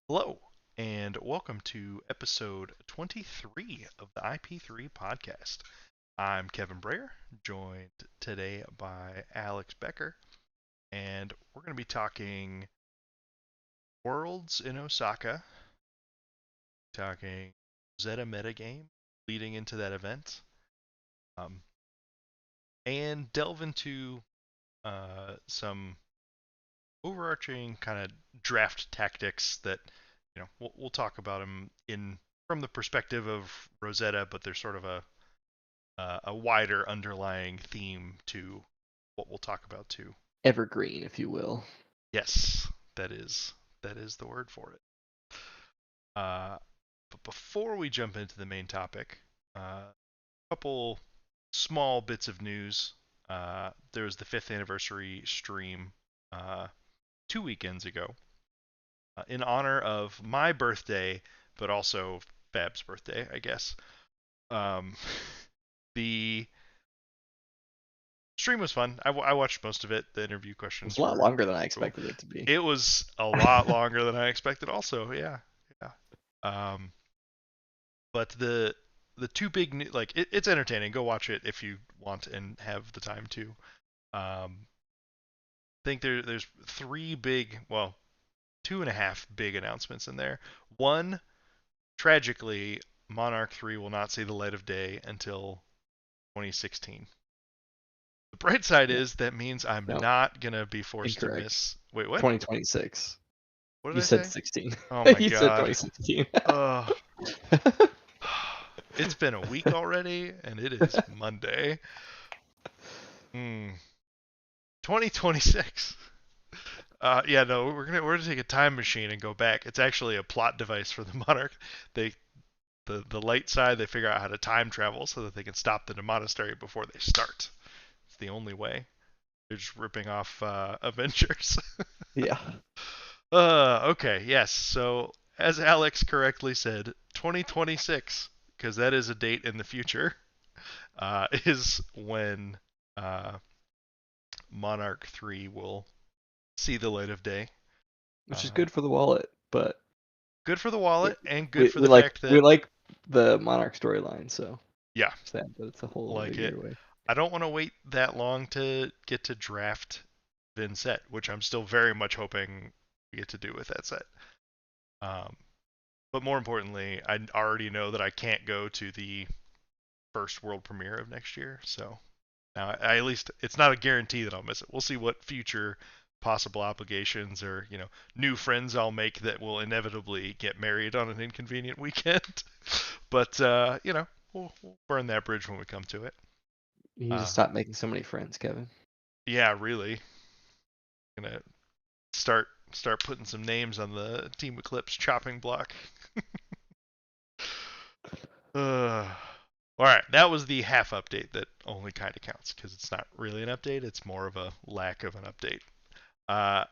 Hello, and welcome to episode 23 of the IP3 podcast. I'm Kevin Brayer, joined today by Alex Becker, and we're going to be talking Worlds in Osaka, talking Zeta metagame leading into that event, um, and delve into some overarching kind of draft tactics that we'll talk about them in from the perspective of Rosetta, but there's sort of a wider underlying theme to what we'll talk about too. Evergreen, if you will. Yes, that is the word for it. But before we jump into the main topic, a couple small bits of news. There was the 5th anniversary stream 2 weekends ago in honor of my birthday, but also Fab's birthday, I guess. Um, the stream was fun. I watched most of it. The interview It's questions a lot were longer than I cool. expected it to be. It was a lot longer than I expected. Also, yeah, yeah. Um, but the two big it's entertaining. Go watch it if you want and have the time to. I think there's three big, well, two and a half big announcements in there. One, tragically, Monarch 3 will not see the light of day until 2016. The bright side No, is that means I'm no, not going to be forced to incorrect. miss. Wait, what? 2026. What did You I said say? 16. Oh my You said god. 2016. Ugh. It's been a week already, and it is Monday. 2026. Yeah, no, we're gonna take a time machine and go back. It's actually a plot device for the Monarch. They the light side, they figure out how to time travel so that they can stop the monastery before they start. It's the only way. They're just ripping off Avengers. Yeah. Okay, yes. So as Alex correctly said, 2026, because that is a date in the future, is when uh, Monarch 3 will see the light of day. Which is Uh, good for the wallet, but Good for the wallet and good we, for we the like fact we that, like the Monarch storyline, so yeah, sad that it's a whole other like it. year away. I don't want to wait that long to get to draft Vincent, which I'm still very much hoping we get to do with that set. Um, but more importantly, I already know that I can't go to the first world premiere of next year. So now, at least it's not a guarantee that I'll miss it. We'll see what future possible obligations or new friends I'll make that will inevitably get married on an inconvenient weekend. But we'll burn that bridge when we come to it. You need to Uh, stop making so many friends, Kevin. yeah, really. Gonna start putting some names on the Team Eclipse chopping block. All right, that was the half update that only kind of counts because it's not really an update. It's more of a lack of an update. Uh,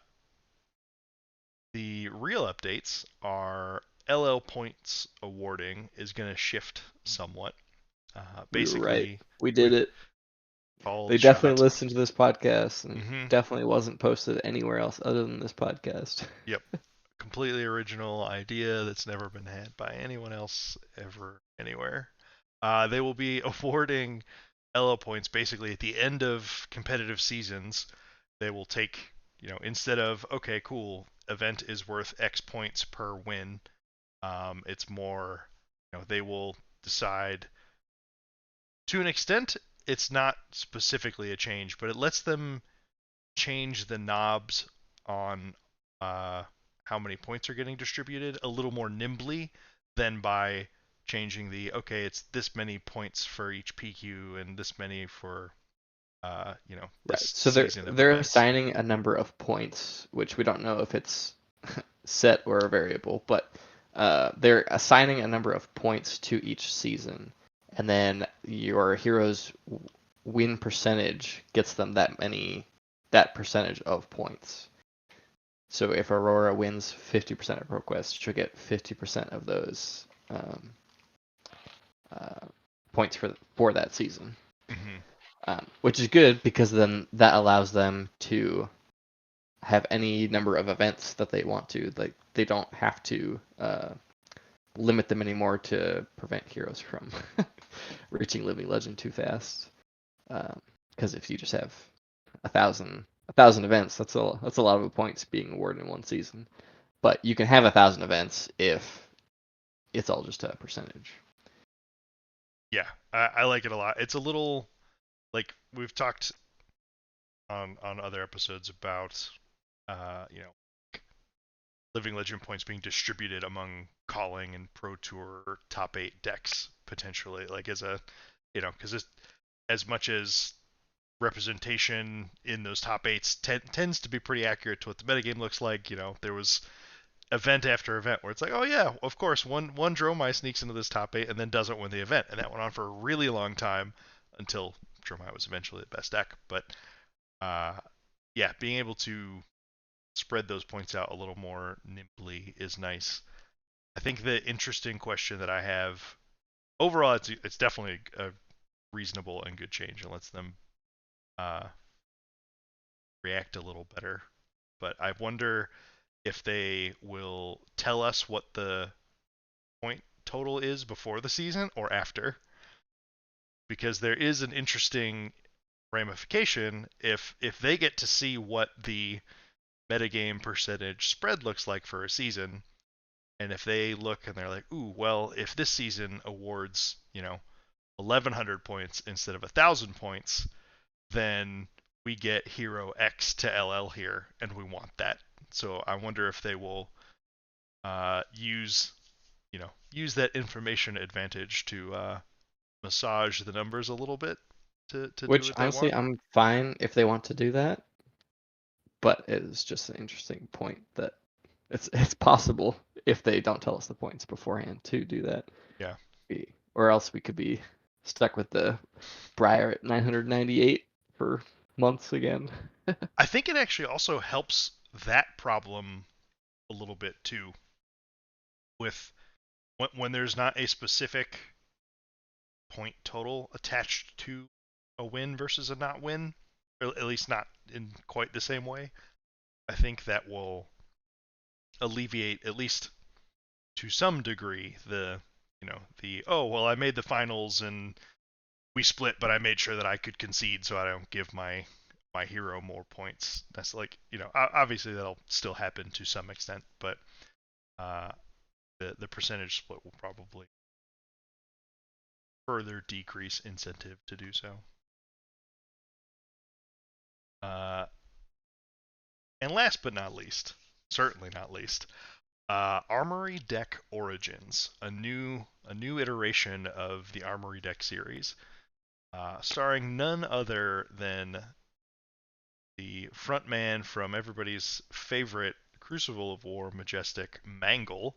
the real updates are LL points awarding is going to shift somewhat. We were right. Basically, We did we've it. They called definitely shot. listened to this podcast, and Mm-hmm. definitely wasn't posted anywhere else other than this podcast. Yep. Completely original idea that's never been had by anyone else ever anywhere. They will be awarding Elo points basically at the end of competitive seasons. They will take, instead of, okay, cool, event is worth X points per win, it's more, they will decide to an extent, it's not specifically a change, but it lets them change the knobs on uh, how many points are getting distributed a little more nimbly than by changing the, okay, it's this many points for each PQ and this many for Right. this So they're season of they're events. assigning a number of points, which we don't know if it's set or a variable, but they're assigning a number of points to each season, and then your hero's win percentage gets them that percentage of points. So if Aurora wins 50% of ProQuest, she'll get 50% of those uh, points for that season. Mm-hmm. Which is good because then that allows them to have any number of events that they want to. Like they don't have to limit them anymore to prevent heroes from reaching living legend too fast. Because if you just have a thousand events, that's a lot of points being awarded in one season. But you can have 1,000 events if it's all just a percentage. Yeah, I like it a lot. It's a little like we've talked on other episodes about you know, living legend points being distributed among calling and pro tour top 8 decks potentially, like as a, because as much as representation in those top eights tends to be pretty accurate to what the metagame looks like. There was event after event where it's like, oh yeah, of course, one Dromai sneaks into this top 8 and then doesn't win the event, and that went on for a really long time until Dromai was eventually the best deck. But uh, yeah, being able to spread those points out a little more nimbly is nice. I think the interesting question that I have overall, it's definitely a reasonable and good change and lets them uh, react a little better. But I wonder if they will tell us what the point total is before the season or after, because there is an interesting ramification if they get to see what the metagame percentage spread looks like for a season, and if they look and they're like, ooh, well, if this season awards 1,100 points instead of 1,000 points, then we get hero X to LL here, and we want that. So I wonder if they will use use that information advantage to massage the numbers a little bit to do Which what they honestly, want. I'm fine if they want to do that, but it's just an interesting point that it's possible if they don't tell us the points beforehand to do that. Yeah, Or else we could be stuck with the Briar at 998 for months again. I think it actually also helps that problem a little bit too, with when there's not a specific point total attached to a win versus a not win, or at least not in quite the same way. I think that will alleviate, at least to some degree, the oh well, I made the finals and we split, but I made sure that I could concede so I don't give my hero more points. That's like, obviously that'll still happen to some extent, but uh, the percentage split will probably further decrease incentive to do so. Uh, and last but not least, certainly not least, Armory Deck Origins, a new iteration of the Armory Deck series, starring none other than the frontman from everybody's favorite Crucible of War majestic Mangle,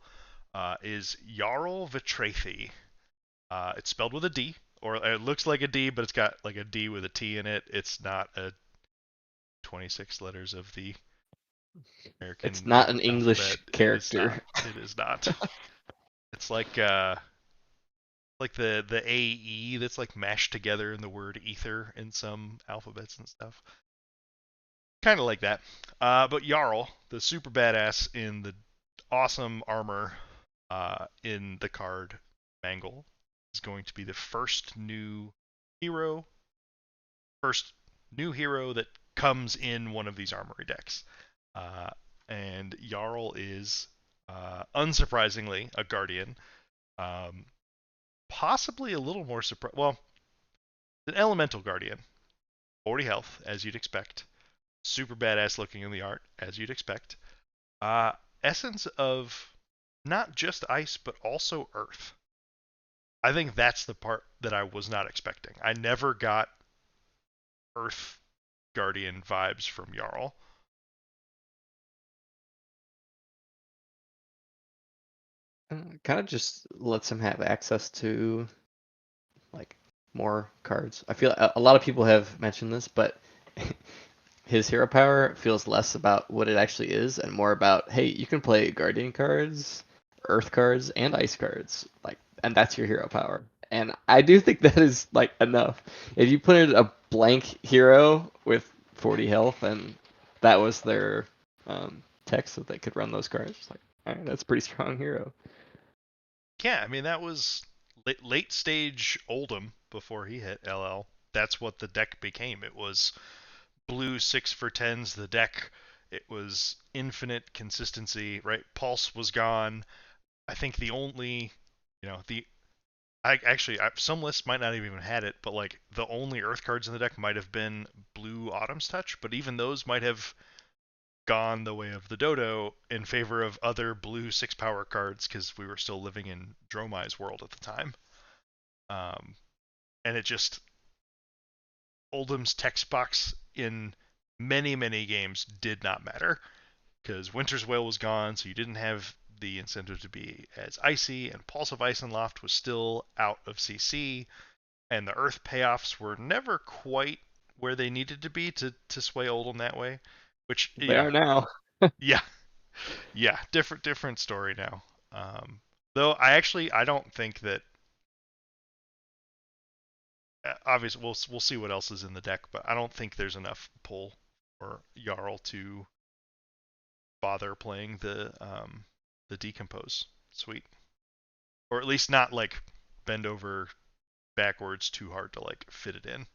is Jarl Vitrathy. It's spelled with a D, or it looks like a D, but it's got like a D with a T in it. It's not a 26 letters of the It's American not an Roman English alphabet. It is character. not. It is not. It's like the AE that's like mashed together in the word ether in some alphabets and stuff. Kind of like that. But Jarl, the super badass in the awesome armor in the card Mangle, is going to be the hero, first new hero that comes in one of these armory decks. Uh, and Jarl is, unsurprisingly, a guardian. Um, Possibly a little more surprise. Well, an elemental guardian, 40 health, as you'd expect. Super badass looking in the art, as you'd expect. Uh, Essence of not just ice, but also earth. I think that's the part that I was not expecting. I never got Earth Guardian vibes from Jarl. Kind of just lets him have access to like more cards. I feel a lot of people have mentioned this, but his hero power feels less about what it actually is and more about, hey, you can play guardian cards, earth cards, and ice cards, like, and that's your hero power. And I do think that is like enough. If you put in a blank hero with 40 health and that was their text so they could run those cards. It's like, all right, that's a pretty strong hero. Yeah, I mean that was late stage Oldham before he hit LL. That's what the deck became. It was blue 6 for 10s. The deck. It was infinite consistency. Right, Pulse was gone. I think the only, the I actually some lists might not have even had it, but like the only Earth cards in the deck might have been blue Autumn's Touch, but even those might have gone the way of the Dodo in favor of other blue 6 power cards because we were still living in Dromai's world at the time. Um, and it just Oldham's text box in many games did not matter because Winter's Wail was gone, so you didn't have the incentive to be as icy, and Pulse of Ice and Loft was still out of CC, and the Earth payoffs were never quite where they needed to be to sway Oldham that way. Which, They are now. yeah, yeah, different story now. Though I don't think that. Obviously, we'll see what else is in the deck, but I don't think there's enough pull for Jarl to bother playing the decompose suite, or at least not like bend over backwards too hard to like fit it in. I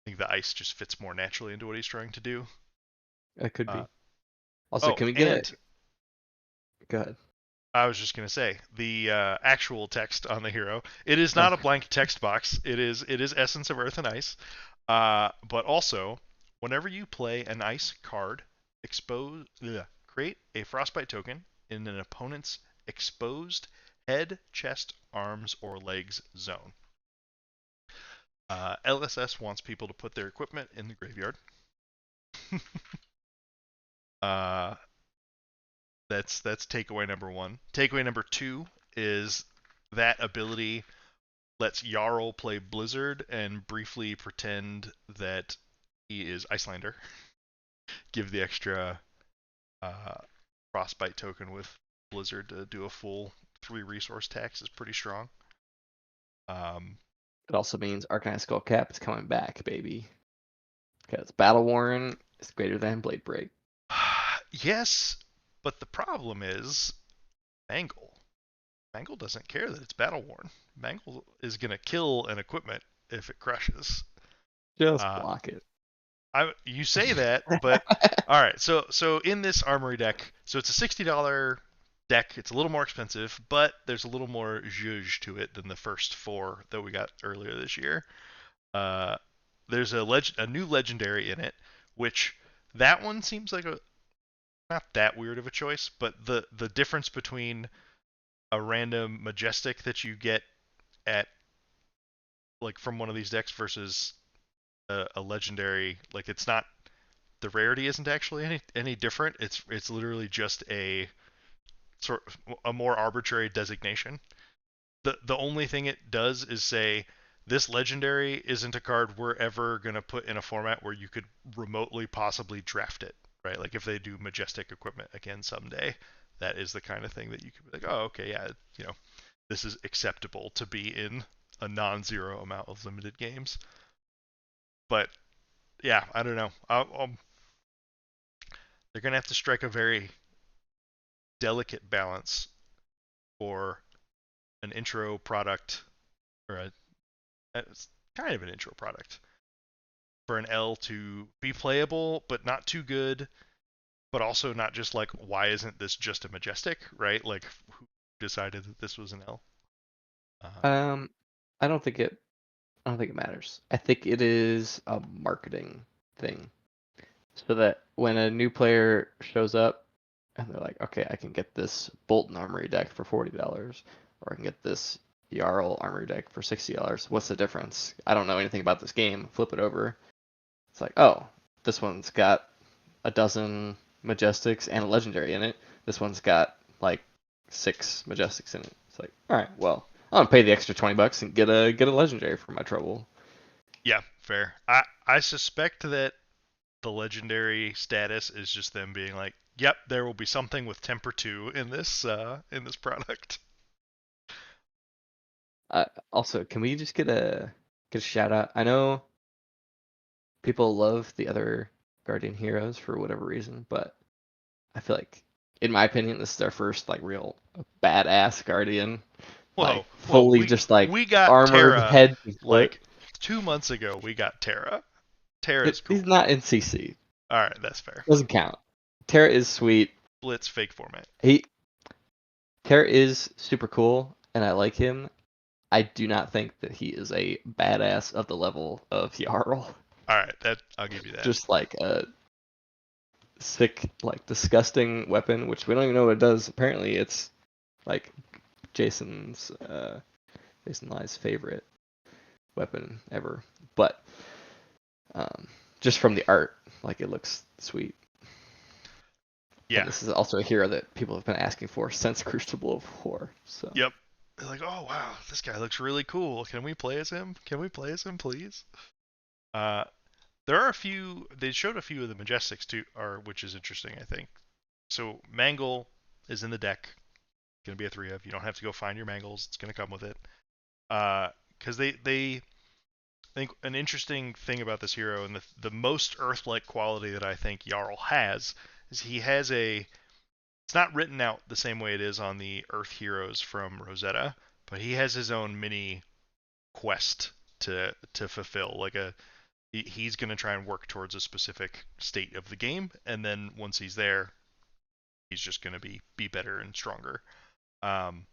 think the ice just fits more naturally into what he's trying to do. It could Uh, be. Also, oh, can we get a? and Go ahead. I was just gonna say the actual text on the hero. It is Oh, not a blank text box. It is Essence of Earth and Ice. But also, whenever you play an ice card, create a frostbite token in an opponent's exposed head, chest, arms, or legs zone. LSS wants people to put their equipment in the graveyard. uh, that's takeaway number one. Takeaway number two is that ability lets Jarl play Blizzard and briefly pretend that he is Icelander. Give the extra uh, Frostbite token with Blizzard to do a full 3 resource tax is pretty strong. Um, it also means Arcanine Skullcap is coming back, baby. Because Battle Worn is greater than Blade Break. yes, but the problem is Mangle. Mangle doesn't care that it's battle worn. Mangle is gonna kill an equipment if it crushes. Just Uh, block it. you say that, but all right. So in this armory deck, so it's a $60 deck. It's a little more expensive, but there's a little more zhuzh to it than the first 4 that we got earlier this year. Uh, there's a new legendary in it, which that one seems like a not that weird of a choice, but the difference between a random majestic that you get at like from one of these decks versus a legendary, like it's not, the rarity isn't actually any different. It's literally just a sort of a more arbitrary designation. The only thing it does is say this legendary isn't a card we're ever going to put in a format where you could remotely possibly draft it, right? Like if they do majestic equipment again someday, that is the kind of thing that you could be like, oh, okay, yeah, this is acceptable to be in a non-zero amount of limited games. But yeah, I don't know. They're going to have to strike a very delicate balance for an intro product, or it's kind of an intro product, for an L to be playable but not too good, but also not just like, why isn't this just a majestic, right? Like who decided that this was an L? Um, I don't think it. I don't think it matters. I think it is a marketing thing, so that when a new player shows up and they're like, okay, I can get this Bolton Armory deck for $40, or I can get this Jarl Armory deck for $60. What's the difference? I don't know anything about this game. Flip it over. It's like, oh, this one's got a dozen Majestics and a Legendary in it. This one's got like 6 Majestics in it. It's like, all right, well, I'm gonna pay the extra $20 and get a Legendary for my trouble. Yeah, fair. I suspect that the legendary status is just them being like, yep, there will be something with temper 2 in this product. Also, can we just get a shout out? I know people love the other Guardian heroes for whatever reason, but I feel like, in my opinion, this is our first like real badass guardian, like Whoa, fully just like we got armored Terra head to foot. like 2 months ago. We got Terra. Terra's He's cool. not in CC. All right, that's fair. Doesn't count. Terra is sweet. Blitz fake format. He Terra is super cool, and I like him. I do not think that he is a badass of the level of Jarl. All right, that I'll give you that. Just like a sick, like disgusting weapon, which we don't even know what it does. Apparently, it's like Jason's Jason Lie's favorite weapon ever. But just from the art, like it looks sweet. And Yeah. this is also a hero that people have been asking for since Crucible of War. So Yep. They're like, oh wow, this guy looks really cool. Can we play as him? Can we play as him, please? Uh, there are a few. They showed a few of the Majestics too, or which is interesting, I think. So Mangle is in the deck. Going to be a 3 of. You don't have to go find your Mangles. It's going to come with it. Because they think an interesting thing about this hero and the most Earth-like quality that I think Jarl has is he has a. It's not written out the same way it is on the Earth heroes from Rosetta, but he has his own mini quest to fulfill. Like he's going to try and work towards a specific state of the game, and then once he's there, he's just going to be better and stronger. Um,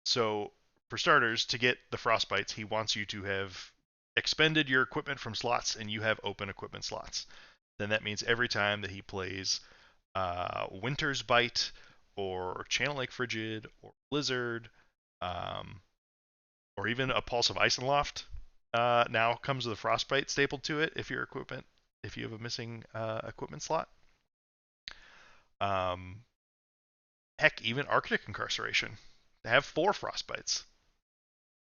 so for starters, to get the frostbites, he wants you to have expended your equipment from slots, and you have open equipment slots. Then that means every time that he plays Winter's Bite or Channel Lake Frigid or Blizzard, um, or even a Pulse of Ice and Loft, now comes with a Frostbite stapled to it if you have a missing equipment slot. Um, heck, even Arctic Incarceration. They have 4 Frostbites.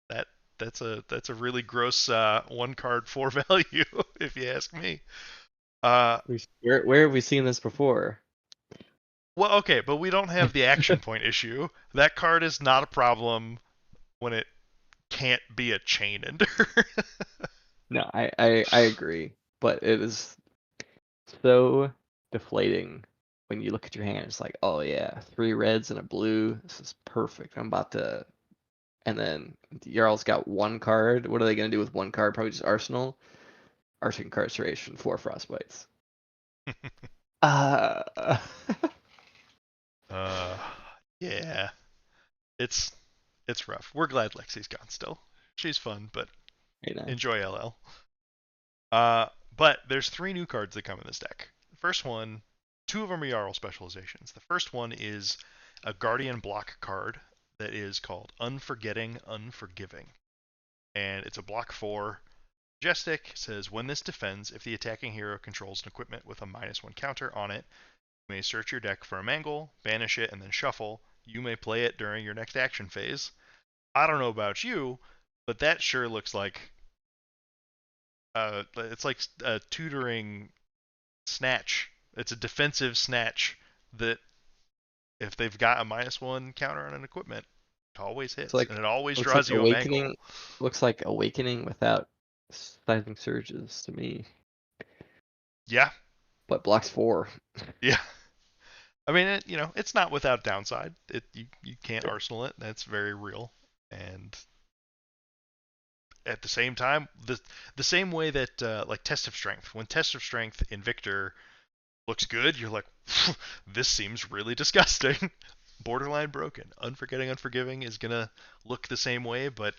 That that's a really gross 1 card 4 value, if you ask me. Uh, where have we seen this before? well, okay, but we don't have the action point issue. That card is not a problem when it can't be a chain ender. No, I agree, but it is so deflating when you look at your hand. It's like, oh yeah, 3 reds and a blue. This is perfect. I'm about to. And then Jarl's got 1 card. What are they gonna do with 1 card? Probably just Arsenal. Arctic Incarceration, 4 Frostbites. Uh, uh, yeah, it's it's rough. We're glad Lexi's gone still. She's fun, but you know. enjoy LL. But there's 3 new cards that come in this deck. The first one, 2 of them are Jarl specializations. The first one is a Guardian block card that is called Unforgetting Unforgiving. And it's a block 4 Majestic. It says, when this defends, if the attacking hero controls an equipment with a -1 counter on it, you may search your deck for a Mangle, banish it, and then shuffle. You may play it during your next action phase. I don't know about you, but that sure looks like it's like a tutoring snatch. It's a defensive snatch that if they've got a -1 counter on an equipment, it always It's hits and like it always looks like draws you a Mangle. Awakening. Looks like Awakening without Seismic Surges to me, Yeah, but blocks 4. yeah. I mean, it's not without downside. You can't Sure. arsenal it. That's very real. And at the same time, the same way that like Test of Strength, when Test of Strength in Victor looks good, you're like, this seems really disgusting. Borderline broken. Unforgetting Unforgiving is gonna look the same way, but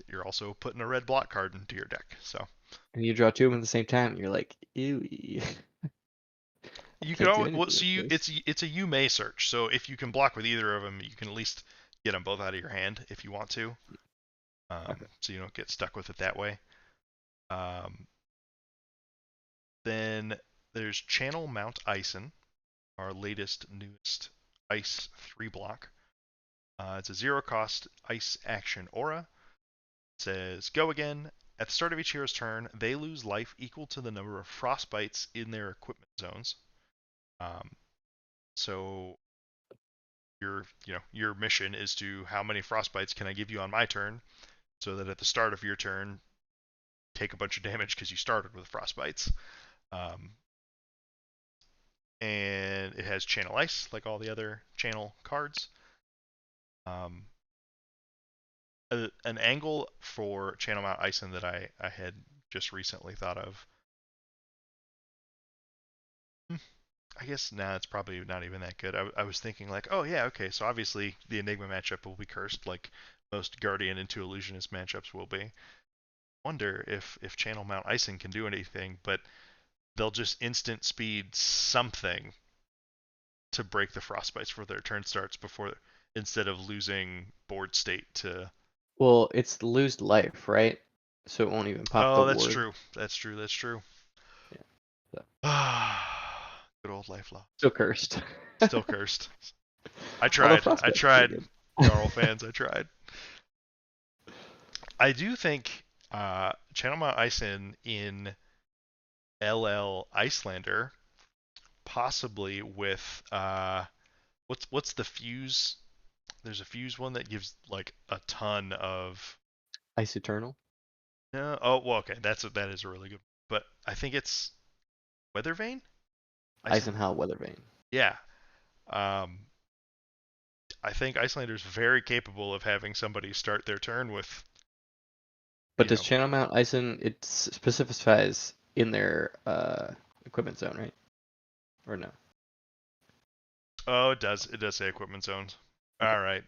you're also putting a red block card into your deck. So And you draw 2 of them at the same time, and you're like, ew. I you could can't do always anything so with this. it's a you may search. So if you can block with either of them, you can at least get them both out of your hand if you want to. Okay. So you don't get stuck with it that way. Um, then there's Channel Mount Ison, our latest, newest Ice 3 block. It's a 0 cost Ice action aura. It says, go again. At the start of each hero's turn, they lose life equal to the number of frostbites in their equipment zones. Um, so your mission is to how many frostbites can I give you on my turn, so that at the start of your turn, take a bunch of damage because you started with frostbites. Um, and it has Channel Ice like all the other channel cards. Um, an angle for Channel Mount Ison that I had just recently thought of. Hmm, I guess now it's probably not even that good. I was thinking like, oh yeah, okay, so obviously the Enigma matchup will be cursed, like most Guardian into Illusionist matchups will be. Wonder if Channel Mount Ison can do anything, but they'll just instant speed something to break the frostbites for their turn starts before instead of losing board state to. Well, it's lose life, right? So it won't even pop the Oh, that's ward. true. That's true. That's true. Yeah. So, Good old life loss. still cursed. Still cursed. I Although tried. I frostbite's pretty tried. good. Jarl fans, I tried. I do think Channel Mount Ison in LL Icelander, possibly with what's the fuse? There's a fuse one that gives like a ton of. Ice Eternal. No, oh well, okay, that is a really good. But I think it's Weathervane. Ison. Eisenhower Weathervane. Yeah. Um, I think Icelander's very capable of having somebody start their turn with, But you does know, Channel Mount Ison, it specifies in their equipment zone, right? Or no? oh, it does. It does say equipment zones. All right.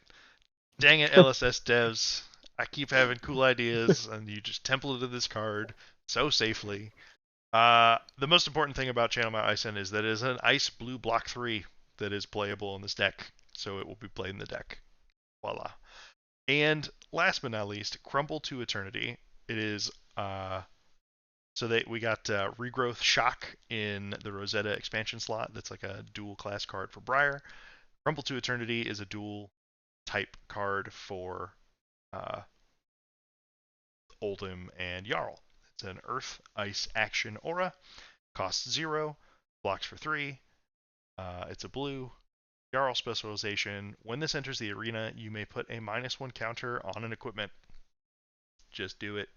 Dang it, LSS devs. I keep having cool ideas, and you just templated this card so safely. The most important thing about Channel Mount Ison is that it is an Ice Blue Block 3 that is playable in this deck, so it will be played in the deck. Voila. And last but not least, Crumble to Eternity. It is so that we got Regrowth Shock in the Rosetta expansion slot. That's like a dual class card for Briar. Crumble to Eternity is a dual type card for uh, Oldhim and Jarl. It's an Earth Ice action aura. Costs 0, blocks for 3. It's a blue. Jarl specialization. When this enters the arena, you may put a -1 counter on an equipment. Just do it.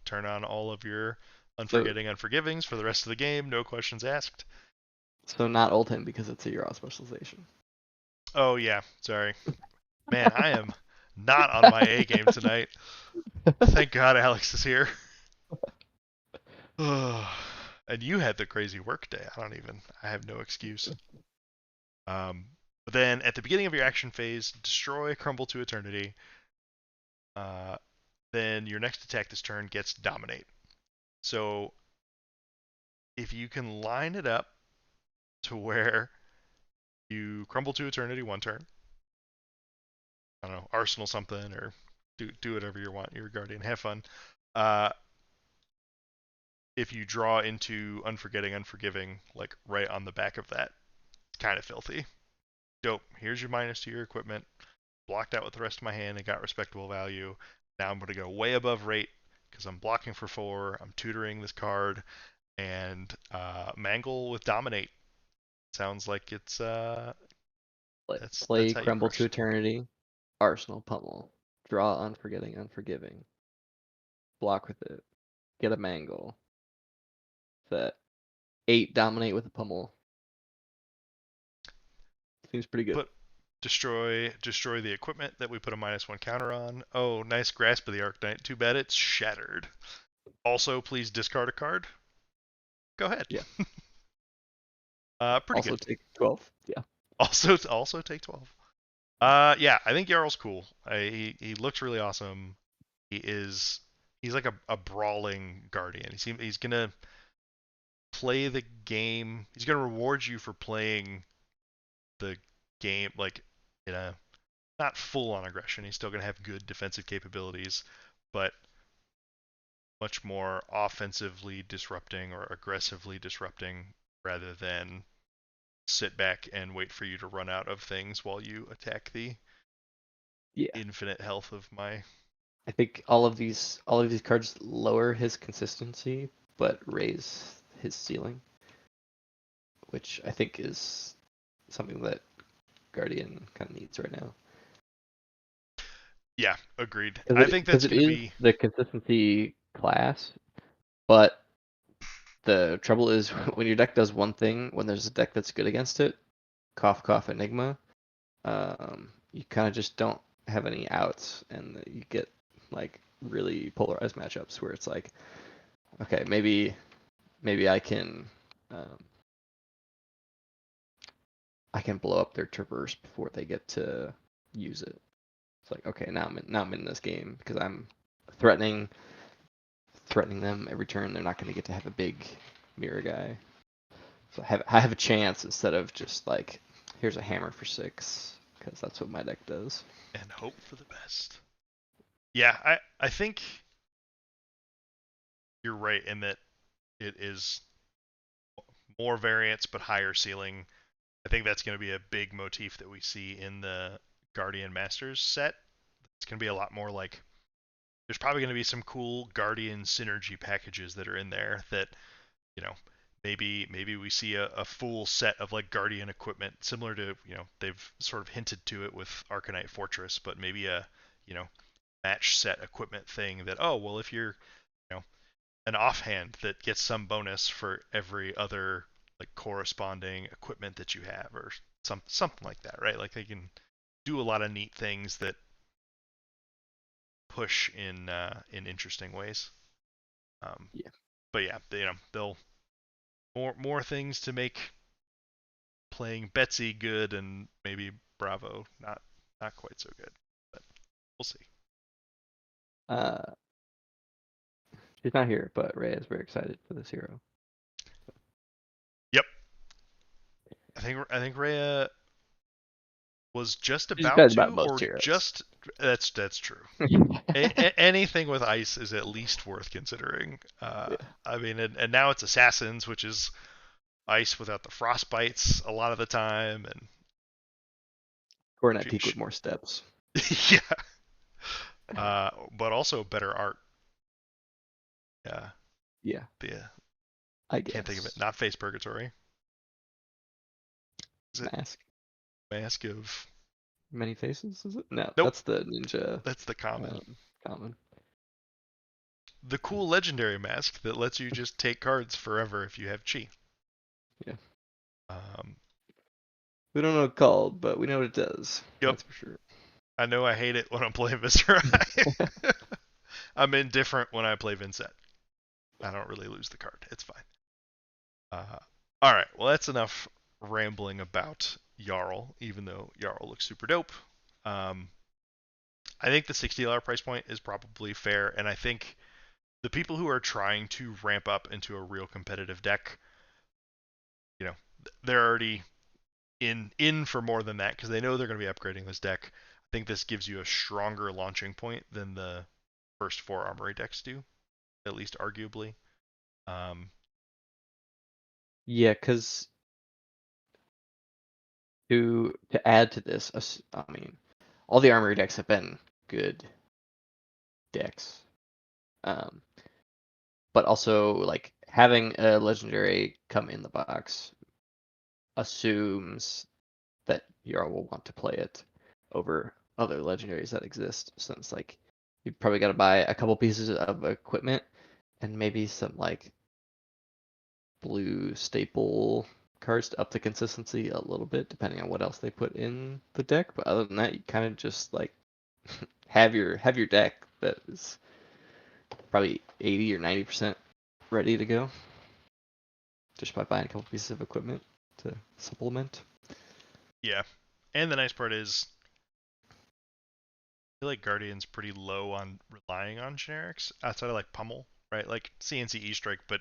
Turn on all of your So Unforgetting Unforgivings for the rest of the game. No questions asked. so not Oldhim because it's a Euro specialization. Oh, yeah. Sorry. Man, I am not on my A game tonight. Thank God Alex is here. And you had the crazy work day. I have no excuse. But then at the beginning of your action phase, destroy Crumble to Eternity. Uh, then your next attack this turn gets Dominate. So if you can line it up to where you Crumble to Eternity one turn, I don't know, Arsenal something or do whatever you want, your Guardian, have fun. Uh, if you draw into Unforgetting Unforgiving, like right on the back of that, it's kind of filthy. Dope. Here's your minus to your equipment. Blocked out with the rest of my hand and got respectable value. Now I'm going to go way above rate because I'm blocking for 4. I'm tutoring this card and Mangle with Dominate. Sounds like it's that's Play how you Crumble to crush. Eternity, Arsenal Pummel, draw Unforgetting Unforgiving, block with it, get a Mangle, set 8 Dominate with a Pummel. Seems pretty good. Put destroy the equipment that we put a -1 counter on. Oh, nice grasp of the Arcanite. Too bad it's shattered. Also, please discard a card. Go ahead. Yeah. Pretty Also good. take 12. Yeah. Also take 12. Yeah, I think Jarl's cool. He looks really awesome. He's like a brawling guardian. He's gonna play the game. He's gonna reward you for playing the game like in a not full on aggression. He's still gonna have good defensive capabilities, but much more offensively disrupting or aggressively disrupting rather than sit back and wait for you to run out of things while you attack the Yeah. infinite health of my. I think all of these cards lower his consistency but raise his ceiling, which I think is something that Guardian kind of needs right now. Yeah, agreed. Because I it, think because that's it going to is be. the consistency class, but The trouble is when your deck does one thing, when there's a deck that's good against it, cough cough Enigma, you kind of just don't have any outs, and you get like really polarized matchups where it's like, okay, maybe um, I can blow up their traverse before they get to use it. It's like, okay, now I'm in this game because I'm threatening them every turn. They're not going to get to have a big mirror guy. So I have a chance instead of just like, here's a hammer for 6, because that's what my deck does. And hope for the best. Yeah, I think you're right in that it is more variants but higher ceiling. I think that's going to be a big motif that we see in the Guardian Masters set. It's going to be a lot more like there's probably going to be some cool Guardian synergy packages that are in there that, you know, maybe we see a full set of like Guardian equipment similar to, they've sort of hinted to it with Arcanite Fortress, but maybe a, you know, match set equipment thing that, oh, well, if you're, you know, an offhand that gets some bonus for every other like corresponding equipment that you have or something like that, right? Like they can do a lot of neat things that push in interesting ways. Um, Yeah. but yeah, they'll more things to make playing Betsy good and maybe Bravo not quite so good, but we'll see. Uh, she's not here, but Ray is very excited for this hero. Yep, I think Rhea was just She's about excited about to, most or heroes. just that's true. Anything with ice is at least worth considering. Yeah. I mean, and now it's assassins, which is ice without the frostbites a lot of the time, and Or an peak with more steps. yeah, but also better art. Yeah, Yeah, the I can't think of it. guess. Not Face Purgatory. Is it Mask. Mask of? Many faces, is it? No, Nope, that's the ninja that's the common. common. The cool legendary mask that lets you just take cards forever if you have chi. Yeah. Um, We don't know what it's called, but we know what it does. yep, That's for sure. I know I hate it when I'm playing Mr. I. I'm indifferent when I play Vincent. I don't really lose the card. It's fine. All right, well that's enough rambling about Jarl, even though Jarl looks super dope. Um, I think the $60 price point is probably fair, and I think the people who are trying to ramp up into a real competitive deck, you know, they're already in for more than that because they know they're going to be upgrading this deck. I think this gives you a stronger launching point than the first 4 armory decks do, at least arguably. Um, Yeah, because to add to this, I mean, all the armory decks have been good decks. Um, but also like having a legendary come in the box assumes that Jarl will want to play it over other legendaries that exist, since like you've probably got to buy a couple pieces of equipment and maybe some like blue staple cards to up the consistency a little bit, depending on what else they put in the deck. But other than that, you kind of just like have your deck that is probably 80 or 90% ready to go, just by buying a couple pieces of equipment to supplement. yeah, and the nice part is I feel like Guardian's pretty low on relying on generics outside of like Pummel, right? Like CNC E-Strike, but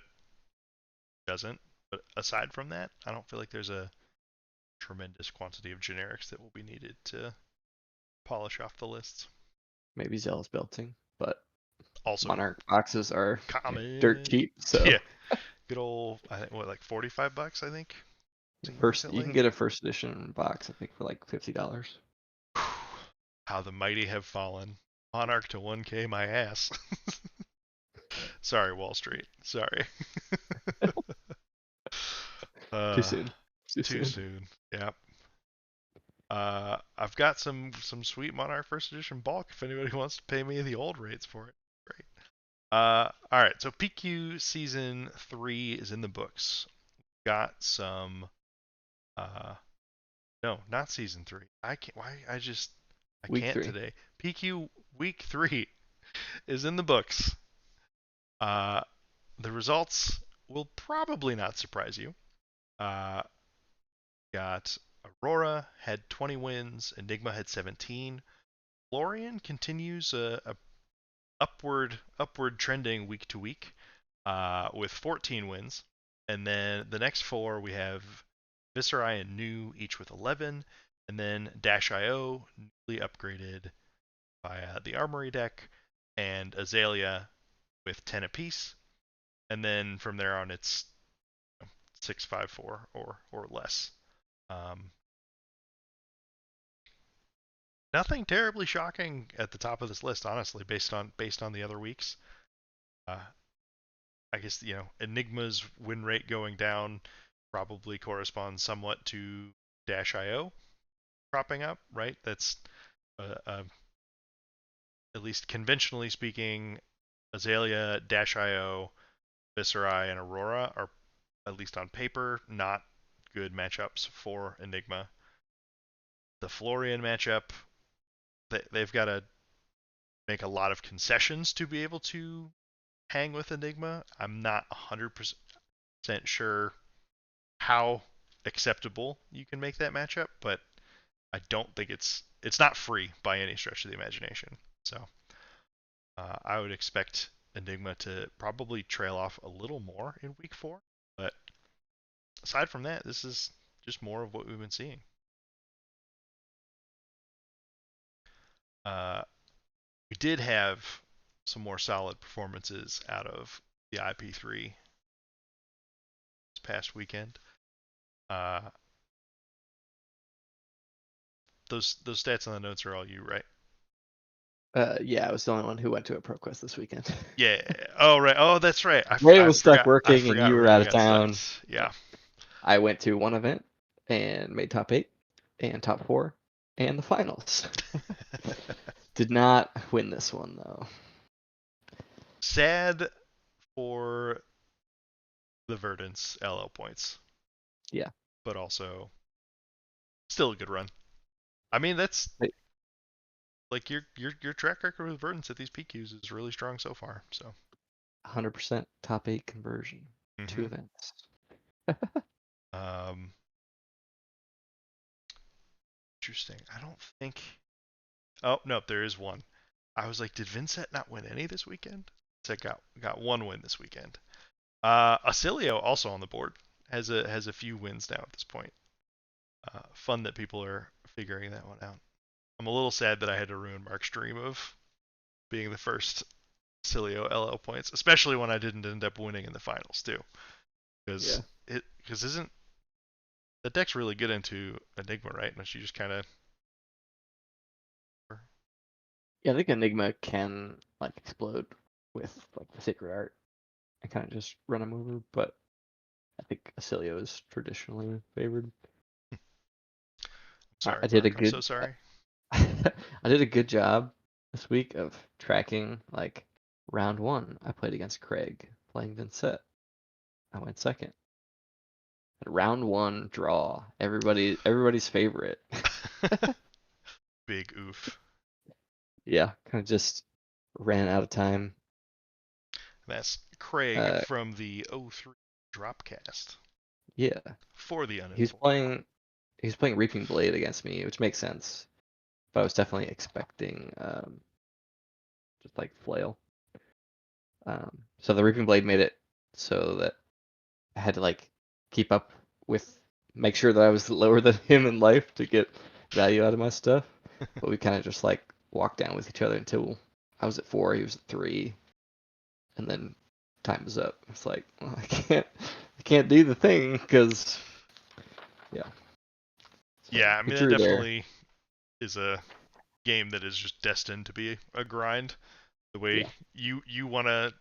doesn't. But aside from that, I don't feel like there's a tremendous quantity of generics that will be needed to polish off the lists. Maybe Zealous belting, but Also, Monarch boxes are dirt common. cheap, so Yeah, good old. I think what like $45. I think seen first you can recently. get a first edition box I think for like $50. How the mighty have fallen. Monarch to 1K my ass. Sorry, Wall Street. Sorry. Too uh, soon. Too too soon. soon. Yep. I've got some sweet Monarch First Edition bulk. If anybody wants to pay me the old rates for it, great. All right. So PQ season 3 is in the books. Got some. Uh, no, not season 3. I can't. Why? I Week can't 3. today. PQ week 3 is in the books. Uh, the results will probably not surprise you. Uh, got Aurora had 20 wins. Enigma had 17. Florian continues a upward trending week to week with 14 wins. And then the next four we have Viserai and New each with 11, and then Dash.io newly upgraded via the Armory deck, and Azalea with 10 apiece. And then from there on it's 654 or less. Um, Nothing terribly shocking at the top of this list, honestly, based on the other weeks. Uh, I guess Enigma's win rate going down probably corresponds somewhat to Dash.io cropping up, right? That's at least conventionally speaking, Azalea, Dash.io, Viserai, and Aurora are at least on paper not good matchups for Enigma. The Florian matchup, they've got to make a lot of concessions to be able to hang with Enigma. I'm not 100% sure how acceptable you can make that matchup, but I don't think it's not free by any stretch of the imagination. So I would expect Enigma to probably trail off a little more in week 4, but aside from that, this is just more of what we've been seeing. We did have some more solid performances out of the IP3 this past weekend. Uh, those stats on the notes are all you, right? Yeah, I was the only one who went to a pro quest this weekend. Yeah. Oh right. Oh, that's right. Ray I was stuck forgot. I working and forgot you were Ray out of got town. stuck. Yeah. I went to one event and made top 8 and top 4 and the finals. Did not win this one though. Sad for the Verdance LL points, Yeah. but also still a good run. I mean, that's like your track record with Verdance at these PQs is really strong so far. So 100% top 8 conversion. 2 hmm events. um, interesting. I don't think. Oh no, there is one. I was like, did Vincent not win any this weekend? Vincent got one win this weekend. Acilio also on the board has a few wins now at this point. Fun that people are figuring that one out. I'm a little sad that I had to ruin Mark's dream of being the first Acilio LL points, especially when I didn't end up winning in the finals too. Yeah. Because isn't the deck's really good into Enigma, right? And she just kind of Yeah, I think Enigma can like explode with like the Sacred Art and kind of just run him over, but I think Acilio is traditionally favored. sorry, I did a Mark. I'm so good sorry. I did a good job this week of tracking like round 1. I played against Craig playing Vincent. I went second. Round 1 draw. Everybody's favorite. Big oof. Yeah, kind of just ran out of time. That's Craig Uh, from the '03 Dropcast yeah, for the he was uninformed. playing he was playing Reaping Blade against me, which makes sense. But I was definitely expecting just like flail. So the Reaping Blade made it so that I had to like keep up with, make sure that I was lower than him in life to get value out of my stuff. But we kind of just like walked down with each other until I was at 4, he was at 3, and then time was up. It's like, well, I can't do the thing because yeah. So Yeah, I we mean that drew there. definitely is a game that is just destined to be a grind. The way Yeah, you want to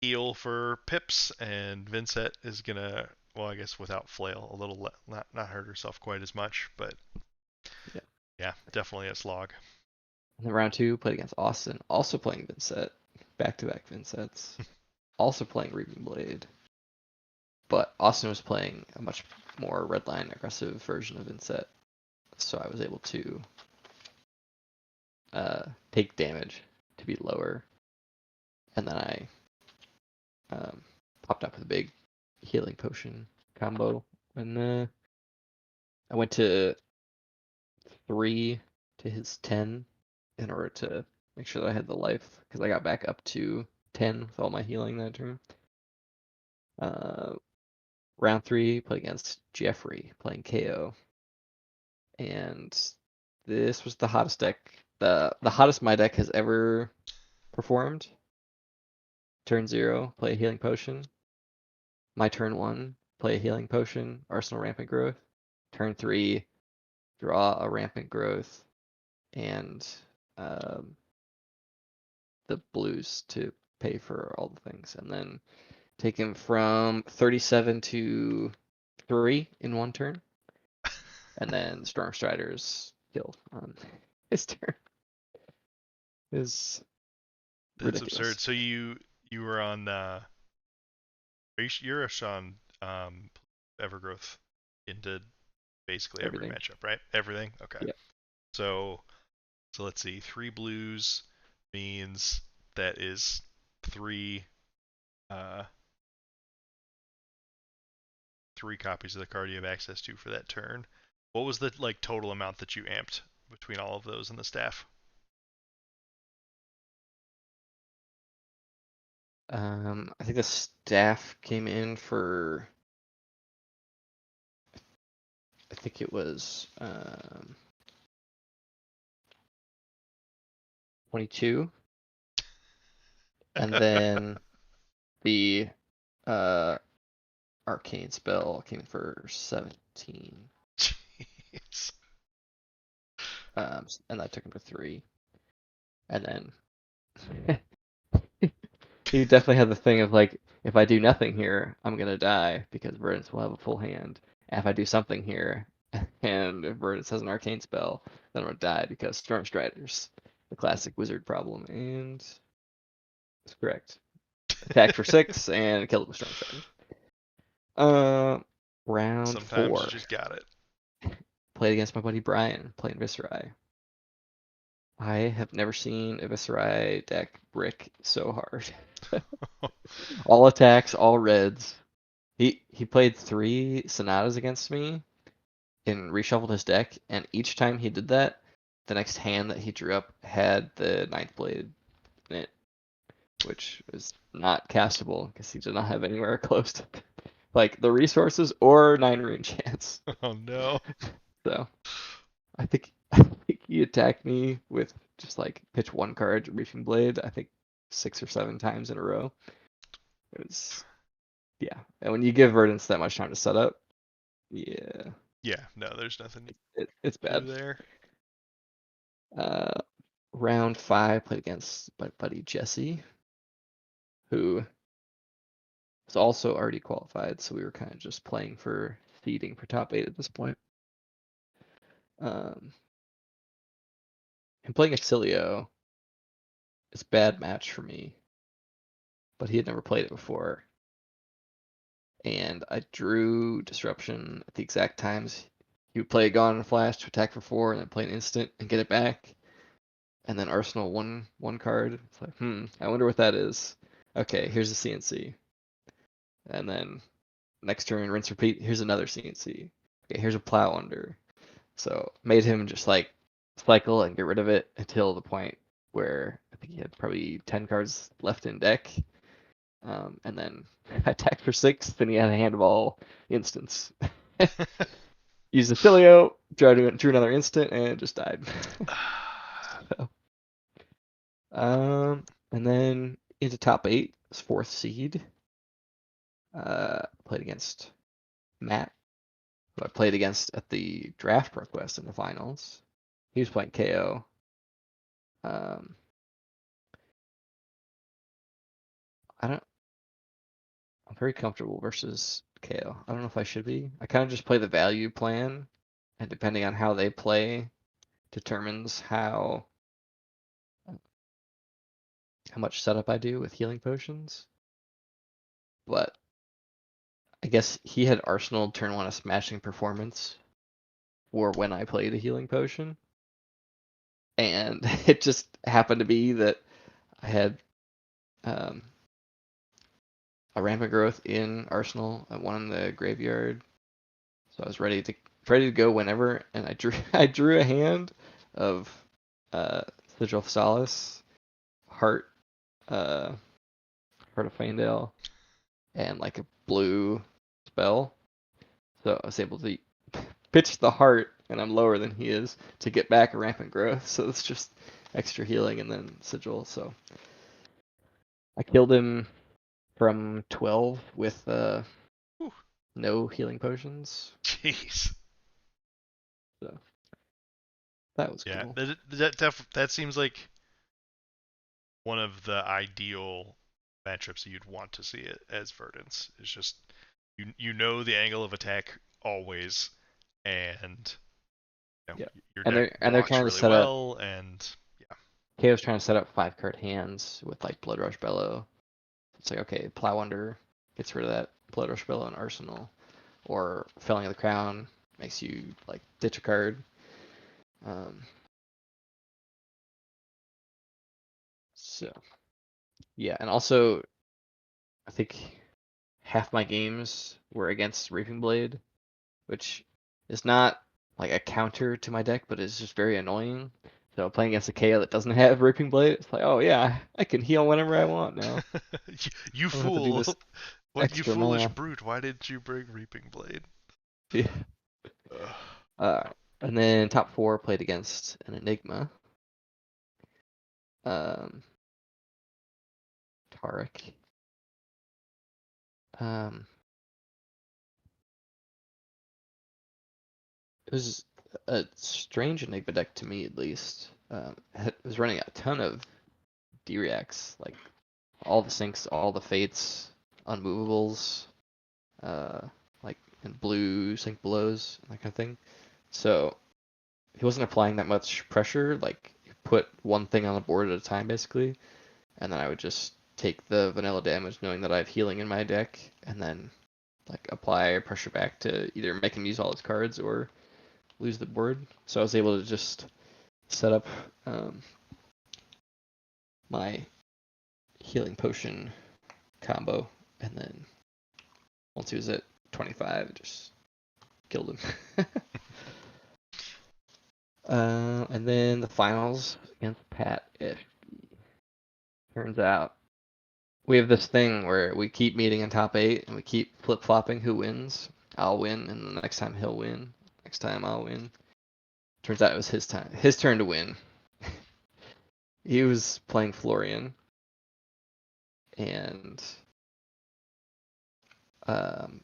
heal for pips, and Vincent is gonna, well, I guess without flail, a little not hurt herself quite as much, but yeah. yeah, definitely a slog. And then round 2 played against Austin, also playing Vincent. back-to-back Vinsets. Also playing Reaping Blade, but Austin was playing a much more redline aggressive version of Vinset, so I was able to take damage to be lower, and then I popped up with a big healing potion combo, and I went to 3 to his 10 in order to make sure that I had the life, because I got back up to 10 with all my healing that turn. Round 3, played against Jeffrey, playing KO. And this was the hottest deck, the hottest my deck has ever performed. Turn 0, play a healing potion. My turn 1, play a healing potion, Arsenal Rampant Growth. Turn 3, draw a Rampant Growth, and the blues to pay for all the things. And then take him from 37 to 3 in one turn. And then Storm Strider's kill on his turn is That's absurd. ridiculous. So you were on you're on Evergrowth into basically every Everything. matchup, right? Everything. Okay. Yeah. So let's see. 3 blues means that is 3 uh 3 copies of the card you have access to for that turn. What was the like total amount that you amped between all of those and the staff? I think the staff came in for, I think it was 22, and then the uh, arcane spell came in for 17, Jeez. and that took him to 3, and then he definitely had the thing of like, if I do nothing here, I'm gonna die because Verdance will have a full hand. And if I do something here, and if Verdance has an arcane spell, then I'm gonna die because Storm Strider's the classic wizard problem, and it's correct. Attack for 6 and kill it with Storm Strider. Round Sometimes you 4. just got it. Played against my buddy Brian, playing Viscerai. I have never seen a Viscerai deck brick so hard. All attacks, all reds. He played 3 Sonatas against me and reshuffled his deck, and each time he did that, the next hand that he drew up had the Ninth Blade in it, which was not castable because he did not have anywhere close to like the resources or 9 rune chance. Oh no. So I think he attacked me with just like pitch 1 card, Reaching Blade, I think 6 or 7 times in a row. It was, yeah. And when you give Verdance that much time to set up, yeah, Yeah, no, there's nothing you it's can bad. do there. Uh, Round 5, played against my buddy Jesse, who was also already qualified, so we were kind of just playing for seeding for top 8 at this point. Um, and playing Exilio is a bad match for me, but he had never played it before. And I drew Disruption at the exact times he would play a Gone and a Flash to attack for 4 and then play an instant and get it back. And then Arsenal one card. It's like, I wonder what that is. Okay, here's the CNC. And then next turn, rinse repeat. Here's another CNC. Okay, here's a Plow Under. So made him just like cycle and get rid of it until the point where I think he had probably 10 cards left in deck. And then attack for 6, then he had a hand of all instants. Used the Filio, drew another instant, and just died. So, and then into top 8, is 4th seed. Played against Matt, who I played against at the draft request in the finals. He was playing KO. Um, I don't. I'm very comfortable versus KO. I don't know if I should be. I kind of just play the value plan, and depending on how they play, determines how how much setup I do with healing potions, but I guess he had Arsenal turn 1 a smashing performance for when I played a healing potion, and it just happened to be that I had um, a rampant growth in Arsenal, one in the graveyard, so I was ready to go whenever, and I drew I drew a hand of uh, Sigil of Solace, Heart, uh, Heart of Faendale, and like a blue spell. So I was able to pitch the heart, and I'm lower than he is, to get back a rampant growth. So it's just extra healing and then Sigil. So I killed him from 12 with Whew. no healing potions. Jeez. So that was Yeah, cool. that seems like one of the ideal matchups you'd want to see it as Verdance. It's just you know the angle of attack always, and Yeah. your And deck they're blocks trying to really set up well, and yeah. KO's trying to set up 5 card hands with like Blood Rush Bellow. It's like, okay, Plow Under gets rid of that Blood Rush Bellow and Arsenal, or Felling of the Crown makes you like ditch a card. Um, so yeah, and also I think half my games were against Reaping Blade, which is not like a counter to my deck, but it's just very annoying. So playing against a KO that doesn't have Reaping Blade, it's like, oh yeah, I can heal whenever I want now. You I don't have to do fool! this What you extra foolish math. brute? Why did you bring Reaping Blade? Yeah. Ugh. And then top 4 played against an Enigma. Um, Tarek. Um, it was a strange Enigma deck to me, at least. It was running a ton of D-Reacts, like all the sinks, all the fates, unmovables, uh, like in blue sink belows, that kind of thing. So he wasn't applying that much pressure. Like he put one thing on the board at a time, basically, and then I would just take the vanilla damage, knowing that I have healing in my deck, and then like apply pressure back to either make him use all his cards or lose the board. So I was able to just set up my healing potion combo, and then once he was at 25, just killed him. And then the finals against Pat. If turns out we have this thing where we keep meeting in top 8 and we keep flip flopping who wins. I'll win, and the next time he'll win. Next time I'll win. Turns out it was his turn to win. He was playing Florian, and I'm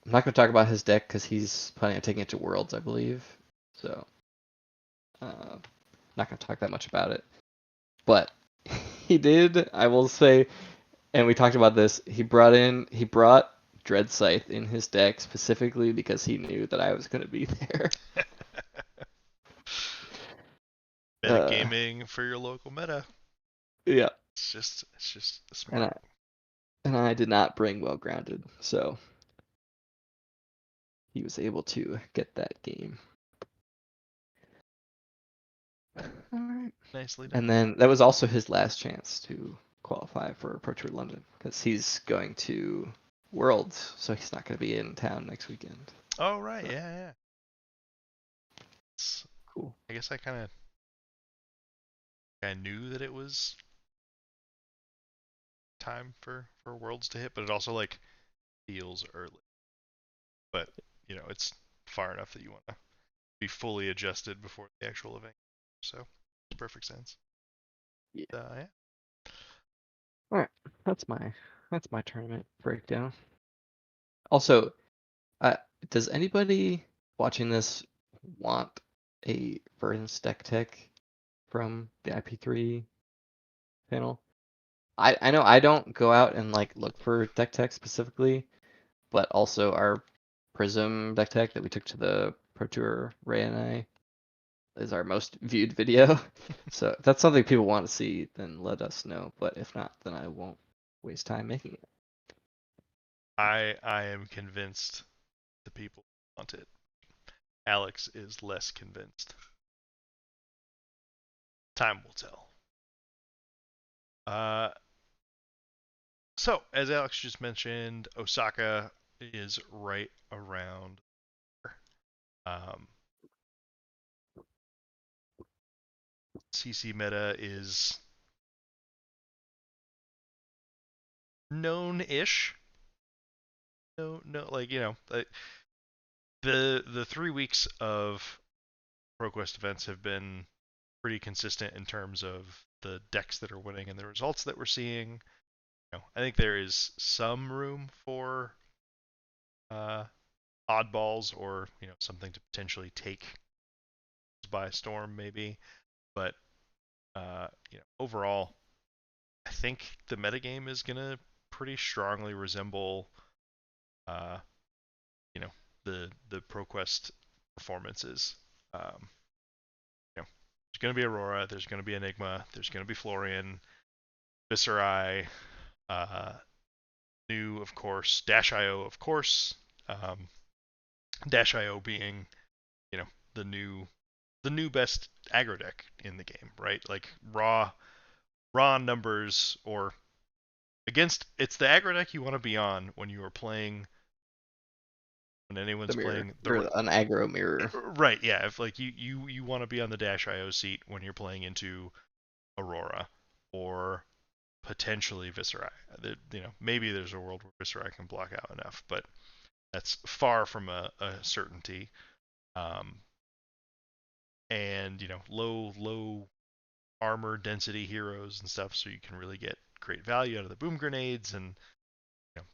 not going to talk about his deck because he's planning on taking it to Worlds, I believe. So, not going to talk that much about it. But he did, I will say, and we talked about this. He brought Dread Scythe in his deck specifically because he knew that I was going to be there. Uh, Metagaming for your local meta. yeah, It's just and smart. I did not bring Well Grounded, so he was able to get that game. All right. Nicely done. And then that was also his last chance to qualify for Pro Tour London because he's going to Worlds, so he's not going to be in town next weekend. Oh right, So yeah, yeah. It's, cool. I guess I knew that it was time for Worlds to hit, but it also like feels early. But it's far enough that you want to be fully adjusted before the actual event. So, it's perfect sense. Yeah. Yeah. All right. That's my tournament breakdown. Also, uh, does anybody watching this want a Verdance deck tech from the IP3 panel? I know I don't go out and like look for deck tech specifically, but also our Prism deck tech that we took to the Pro Tour, Ray and I, is our most viewed video. So if that's something people want to see, then let us know. But if not, then I won't waste time making it. I am convinced the people want it. Alex is less convinced. Time will tell. Uh, so as Alex just mentioned, Osaka is right around there. CC meta is known-ish. No, like the 3 weeks of ProQuest events have been pretty consistent in terms of the decks that are winning and the results that we're seeing. I think there is some room for uh, oddballs or something to potentially take by storm maybe, but overall, I think the metagame is gonna pretty strongly resemble uh, you know the ProQuest performances. Um, there's gonna be Aurora, there's gonna be Enigma, there's gonna be Florian, Viserai, uh, new of course, Dash.io of course, um, Dash.io being you know the new best aggro deck in the game, right? Like raw numbers or against it's the aggro deck you want to be on when you are playing when The anyone's mirror playing or an aggro mirror. right, yeah, if like you want to be on the Dash.io seat when you're playing into Aurora or potentially Viserai. Maybe there's a world where Viserai can block out enough, but that's far from a certainty. Um, and low armor density heroes and stuff, so you can really get great value out of the boom grenades. And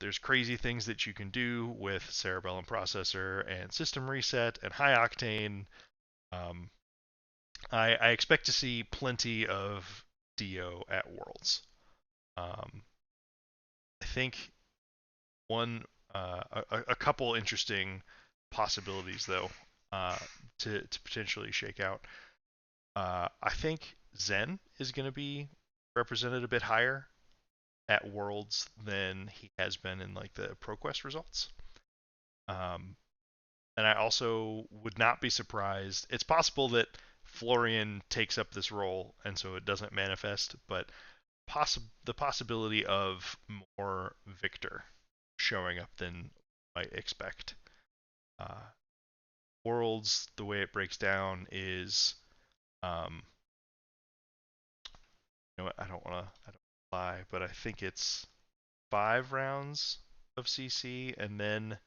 there's crazy things that you can do with Cerebellum Processor and System Reset and High Octane. Um, I expect to see plenty of Dio at Worlds. I think a couple interesting possibilities though to potentially shake out. I think Zen is going to be represented a bit higher at Worlds than he has been in like the ProQuest results. Um, and I also would not be surprised. It's possible that Florian takes up this role and so it doesn't manifest, but the possibility of more Victor showing up than I might expect. Uh, Worlds, the way it breaks down is, um, I don't lie, but I think it's 5 rounds of CC and then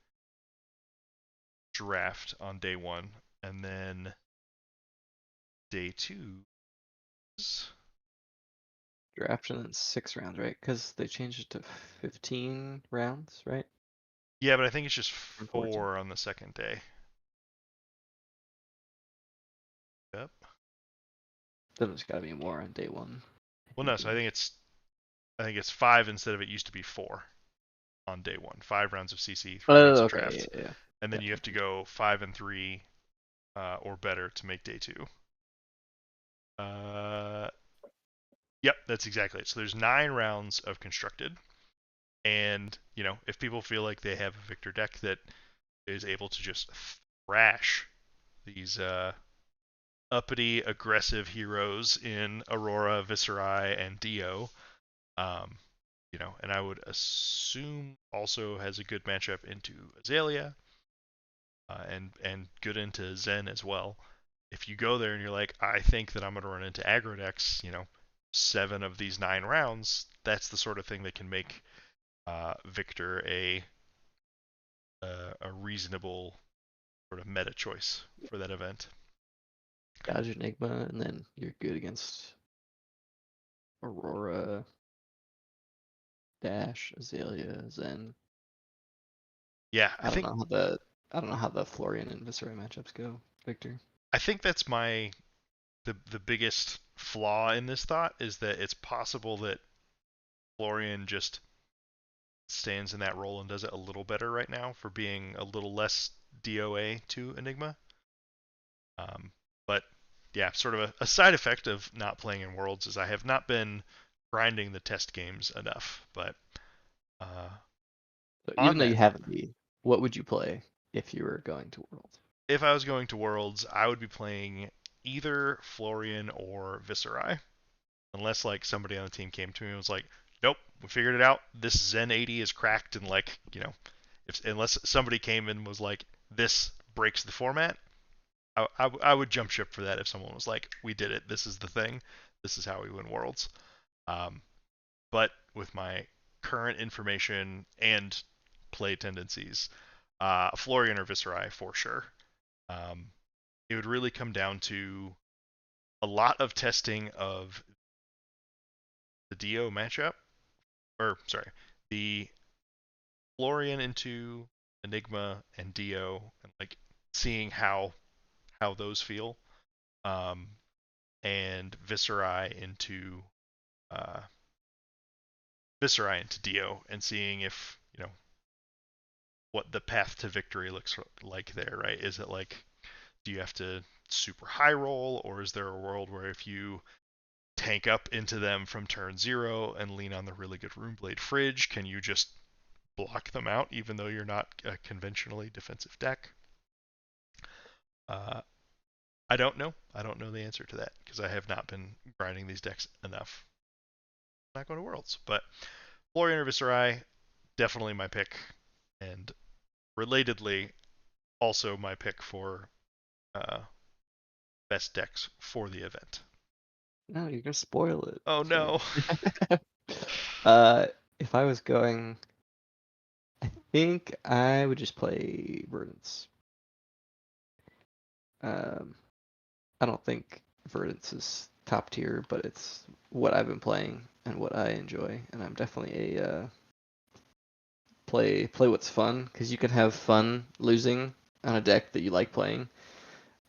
draft on day one, and then day two is Draft and then 6 rounds, right? Because they changed it to 15 rounds, right? yeah, but I think it's just From 14. 4 on the second day. Yep. Then there's got to be more on day one. Well, no, so I think it's 5 instead of it used to be 4 on day one. 5 rounds of CC, 3 rounds Oh, of okay, draft, yeah. and then you Gotcha. have to go 5 and 3 or better to make day two. Uh, yep, that's exactly it. So there's 9 rounds of constructed, and if people feel like they have a Victor deck that is able to just thrash these uppity, aggressive heroes in Aurora, Viserai, and Dio, um, and I would assume also has a good matchup into Azalea, and good into Zen as well. If you go there and you're like, I think that I'm going to run into aggro decks, 7 of these 9 rounds, that's the sort of thing that can make Victor a reasonable sort of meta choice for that event. Dodge Enigma, and then you're good against Aurora, Dash, Azalea, Zen. Yeah, I I don't think know how the I don't know how the Florian and Viserai matchups go, Victor. I think that's the biggest flaw in this thought is that it's possible that Florian just stands in that role and does it a little better right now for being a little less DOA to Enigma. But yeah, sort of a side effect of not playing in Worlds is I have not been grinding the test games enough. But uh, So on even though you that, haven't be, what would you play if you were going to Worlds? if I was going to Worlds, I would be playing either Florian or Viserai, unless like somebody on the team came to me and was like, "Nope, we figured it out. This Zen 80 is cracked," and like if unless somebody came and was like, "This breaks the format," I would jump ship for that if someone was like, "We did it. This is the thing. This is how we win Worlds." Um, but with my current information and play tendencies, Florian or Viserai for sure. Um, it would really come down to a lot of testing of the Dio matchup, or sorry, the Florian into Enigma and Dio, and like seeing how those feel, um, and uh, Viserai into Dio, and seeing if what the path to victory looks like there. Right? Is it like, do you have to super high roll, or is there a world where if you tank up into them from turn 0 and lean on the really good Runeblade Fridge, can you just block them out even though you're not a conventionally defensive deck? Uh, I don't know. I don't know the answer to that because I have not been grinding these decks enough. I'm not going to Worlds, but Florian or Viserai, definitely my pick, and relatedly, also my pick for uh, best decks for the event. No, you're gonna spoil it. Oh no. Sorry. uh, if I was going, I think I would just play Verdance. Um, I don't think Verdance is top tier, but it's what I've been playing and what I enjoy, and I'm definitely a play what's fun because you can have fun losing on a deck that you like playing,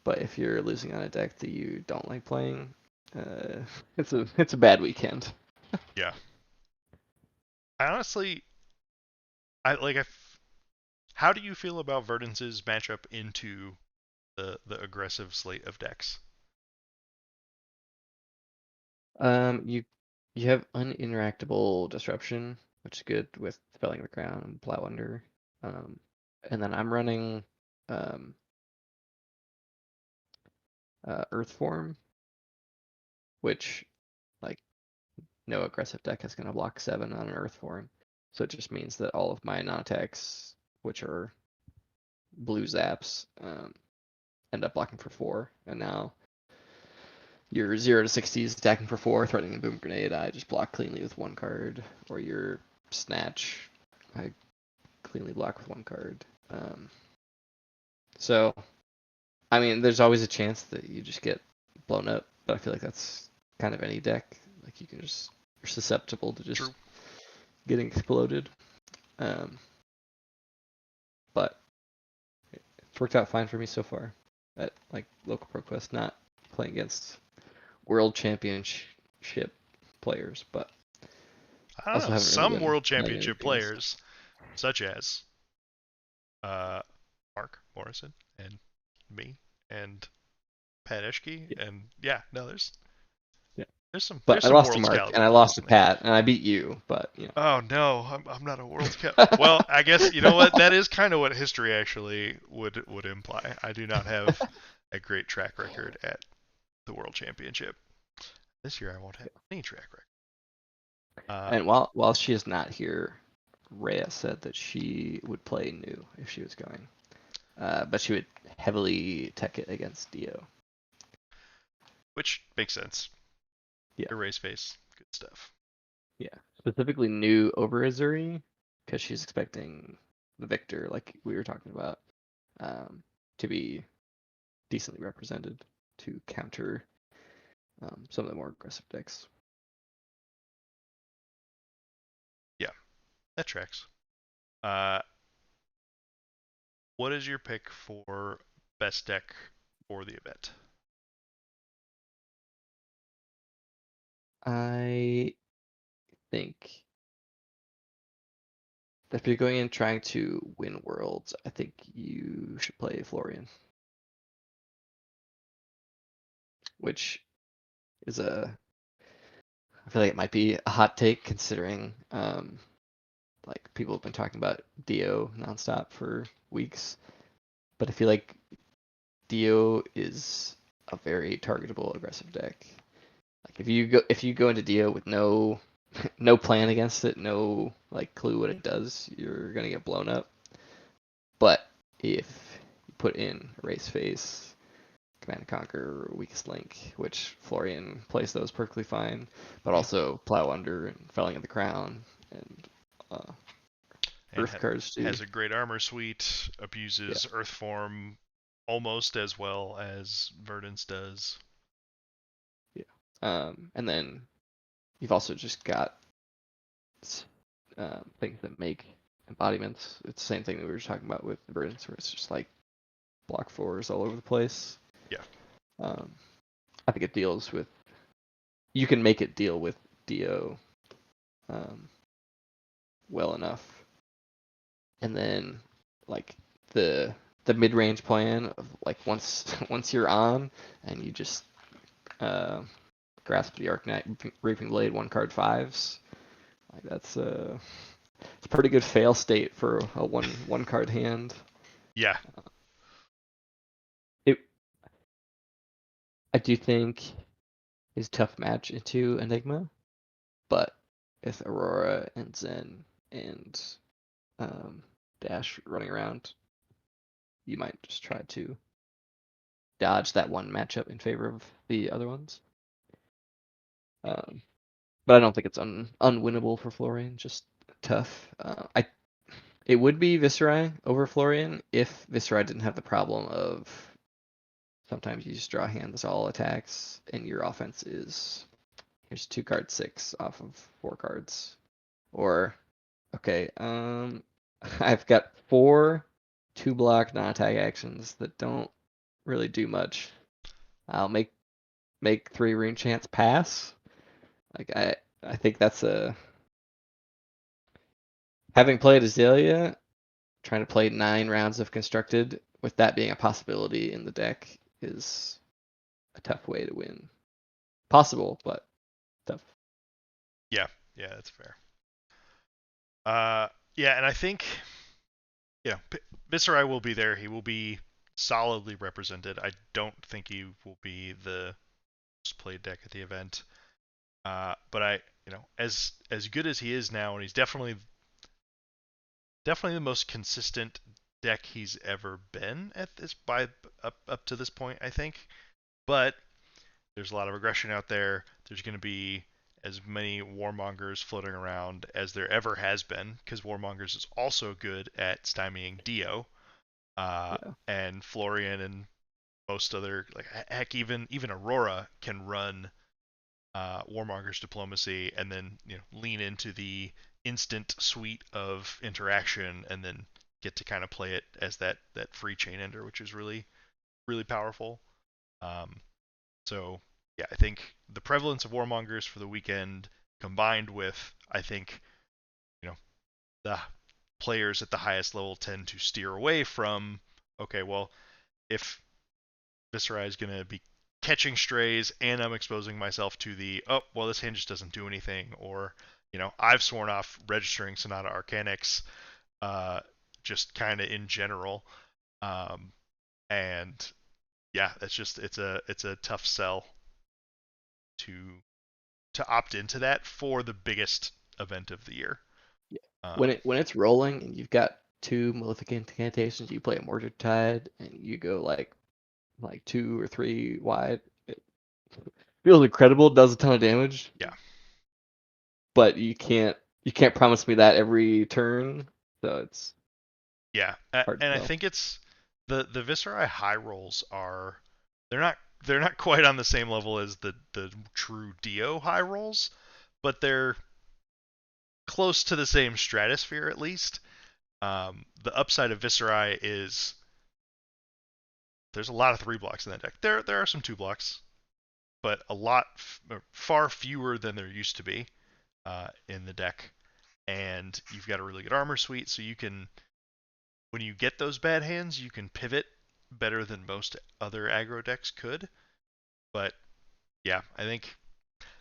but if you're losing on a deck that you don't like playing, uh, it's a bad weekend. Yeah. I honestly, I like. How do you feel about Verdance's matchup into the aggressive slate of decks? You have uninteractable disruption, which is good with Felling the Crown and Plow Under. Um, and then I'm running um, Earth Form, which like no aggressive deck is going to block 7 on an Earth Form. So it just means that all of my non-attacks, which are blue zaps, end up blocking for 4. And now your 0 to 60 is attacking for 4, threatening a Boom Grenade. I just block cleanly with 1 card. Or your Snatch, I cleanly block with 1 card. So, I mean, there's always a chance that you just get blown up, but I feel like that's kind of any deck. Like you're susceptible to just True. getting exploded. Um, but it's worked out fine for me so far at like local ProQuest, not playing against world championship players, but I don't also know. haven't really Some been World playing any Championship games. players, such as uh, Mark Morrison and me and Pat Eshke, Yeah, and yeah, no, yeah. there's But I some lost to Worlds Mark caliber and I players lost to in there. Pat and I beat you, but Oh no, I'm not a Worlds Cup. Well, I guess you know what that is kind of what history actually would imply. I do not have a great track record at the World Championship. This year I won't have any track record. And while she is not here, Rhea said that she would play new if she was going, but she would heavily tech it against Dio. Which makes sense. Yeah, Erase face, good stuff. yeah. Specifically new over Azuri, because she's expecting the Victor, like we were talking about, um, to be decently represented to counter some of the more aggressive decks. Yeah, that tracks. Uh, what is your pick for best deck for the event? I think if you're going in trying to win worlds, I think you should play Florian. which is I feel like it might be a hot take considering like people have been talking about Dio nonstop for weeks, but I feel like Dio is a very targetable aggressive deck. Like if you go into Dio with no plan against it, no like clue what it does, you're gonna get blown up. But if you put in Erase Face, Command and Conquer, Weakest Link, which Florian plays those perfectly fine, but Mhm. also Plow Under and Felling of the Crown and uh, And Earth cards too. has a great armor suite, Yeah. abuses Earth form almost as well as Verdance does. Yeah. And then you've also just got things that make embodiments. It's the same thing that we were talking about with the Verdance, where it's just like block fours all over the place. Yeah, Um, I think it deals with. You can make it deal with Dio um, well enough, and then like the mid range plan of like once you're on and you just uh, grasp the Arcanite Reaping Blade 1 card fives. Like it's a pretty good fail state for a one card hand. yeah, It I do think is a tough match into Enigma, but with Aurora and Zen and um, Dash running around, you might just try to dodge that one matchup in favor of the other ones. Um, but I don't think it's unwinnable for Florian. Just tough. I It would be Viserai over Florian if Viserai didn't have the problem of sometimes you just draw hands all attacks and your offense is here's 2 card 6 off of 4 cards. Or okay, I've got 4 2 block non-attack actions that don't really do much. I'll make 3 rune chance pass. Like I think that's a having played Azalea, trying to play 9 rounds of constructed with that being a possibility in the deck is a tough way to win. Possible, but tough. yeah, yeah. That's fair. Uh, yeah, and I think Viserai will be there. He will be solidly represented. I don't think he will be the most played deck at the event. But as good as he is now, and he's definitely the most consistent deck he's ever been at this by up to this point, I think. But there's a lot of aggression out there. There's going to be as many warmongers floating around as there ever has been, because warmongers is also good at stymieing Dio, Yeah. and Florian and most other like heck even Aurora can run Warmonger's diplomacy and then lean into the instant suite of interaction and then get to kind of play it as that free chain ender, which is really powerful. Um, so yeah, I think the prevalence of Warmongers for the weekend combined with I think you know the players at the highest level tend to steer away from okay, well if Viserai is going to be catching strays and I'm exposing myself to the oh well this hand just doesn't do anything, or I've sworn off registering Sonata Arcanix uh, just kind of in general, um, and yeah, it's a tough sell to opt into that for the biggest event of the year. Yeah. Um, When it's rolling and you've got 2 Malefic incantations, you play a Mordred Tide and you go like 2 or 3 wide. It feels incredible, does a ton of damage, yeah, but you can't promise me that every turn, so it's yeah, hard to and I tell. think it's the Viserai high rolls are they're not they're not quite on the same level as the true Dio high rolls, but they're close to the same stratosphere at least. The upside of Viserai is there's a lot of 3 blocks in that deck. There are some 2 blocks, but a lot far fewer than there used to be in the deck. And you've got a really good armor suite, so you can when you get those bad hands, you can pivot better than most other aggro decks could. But yeah, I think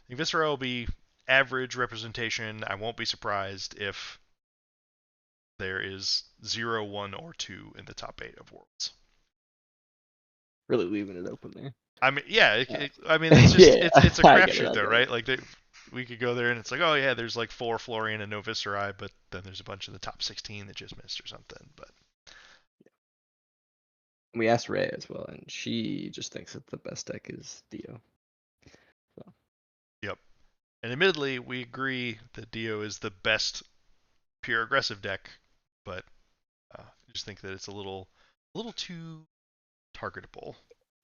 Viscera will be average representation. I won't be surprised if there is 0, 1, or 2 in the top 8 of Worlds. Really leaving it open there. I mean, yeah, Uh, I mean, it's just yeah, it's a I get it. crapshoot I though, get it. right? Like we could go there and it's like, oh yeah, there's like 4 Florian and no Viscerai, but then there's a bunch of the top 16 that just missed or something. But We asked Ray as well, and she just thinks that the best deck is Dio. So yep. And admittedly, we agree that Dio is the best pure aggressive deck, but I just think that it's a little too targetable.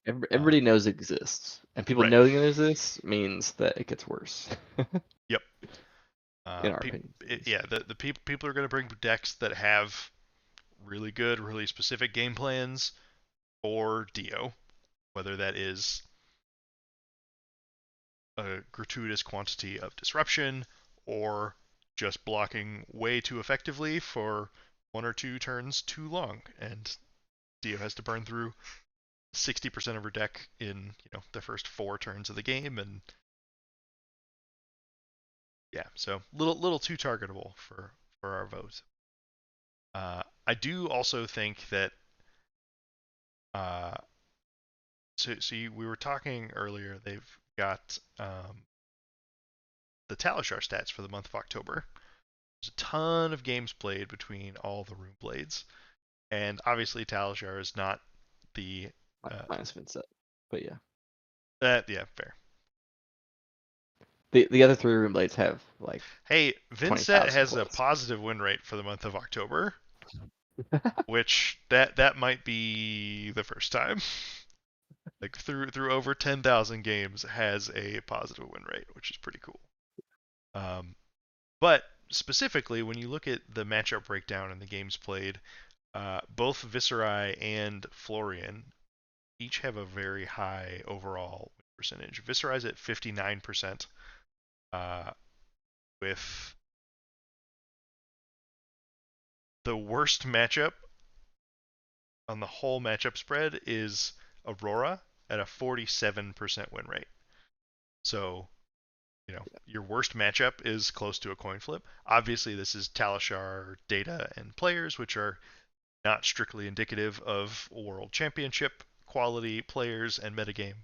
everybody knows it exists, and people Right. knowing it exists means that it gets worse, Yep. in our opinion, at least. Yeah, the people are going to bring decks that have really good, really specific game plans for Dio, whether that is a gratuitous quantity of disruption or just blocking way too effectively for 1 or 2 turns too long, and Dio has to burn through 60% of her deck in the first 4 turns of the game, and yeah, so little too targetable for our vote. I do also think that uh, we were talking earlier. They've got the Talishar stats for the month of October. There's a ton of games played between all the Rune Blades, and obviously Talishar is not the Minus Vincent, but yeah, yeah, fair. the other three room blades have like Hey, 20,000 Vincent has a points. positive win rate for the month of October, which that might be the first time. Like through over 10,000 games has a positive win rate, which is pretty cool. Um, but specifically, when you look at the matchup breakdown and the games played, both Viserai and Florian each have a very high overall win percentage. Viserai's at 59%, uh, with the worst matchup on the whole matchup spread is Aurora at a 47% win rate. So, your worst matchup is close to a coin flip. Obviously, this is Talishar data and players, which are not strictly indicative of world championship quality players and metagame,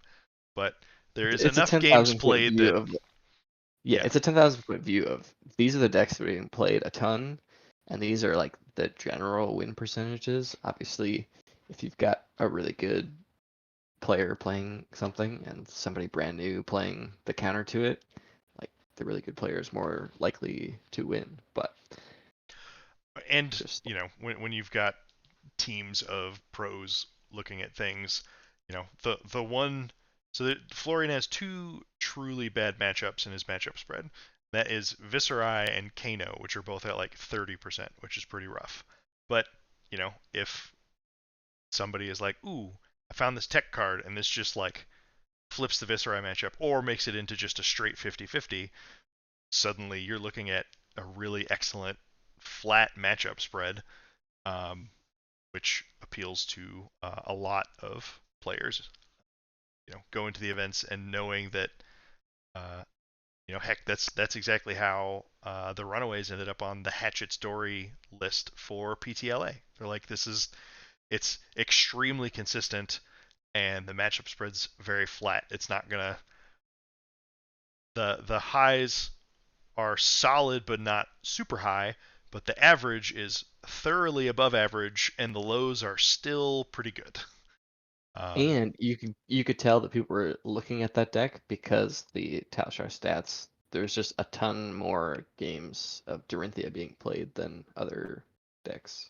but there is It's a enough games 10,000 foot played view that, of yeah, yeah, it's a 10,000 foot view of these are the decks that are being played a ton, and these are like the general win percentages. Obviously, if you've got a really good player playing something and somebody brand new playing the counter to it, like the really good player is more likely to win. But and just when you've got teams of pros looking at things, the one. So Florian has 2 truly bad matchups in his matchup spread. That is Viserai and Kano, which are both at like 30%, which is pretty rough. But if somebody is like, "Ooh, I found this tech card," and this just like flips the Viserai matchup or makes it into just a straight 50-50, suddenly you're looking at a really excellent flat matchup spread, um, which appeals to a lot of players. Going to the events and knowing that, uh, heck, that's exactly how the Runaways ended up on the Hatchet Story list for PTLA. They're like, it's extremely consistent, and the matchup spread's very flat. It's not gonna the highs are solid but not super high, but the average is thoroughly above average, and the lows are still pretty good. Um, and you could tell that people were looking at that deck because the Talshar stats. There's just a ton more games of Dorinthia being played than other decks.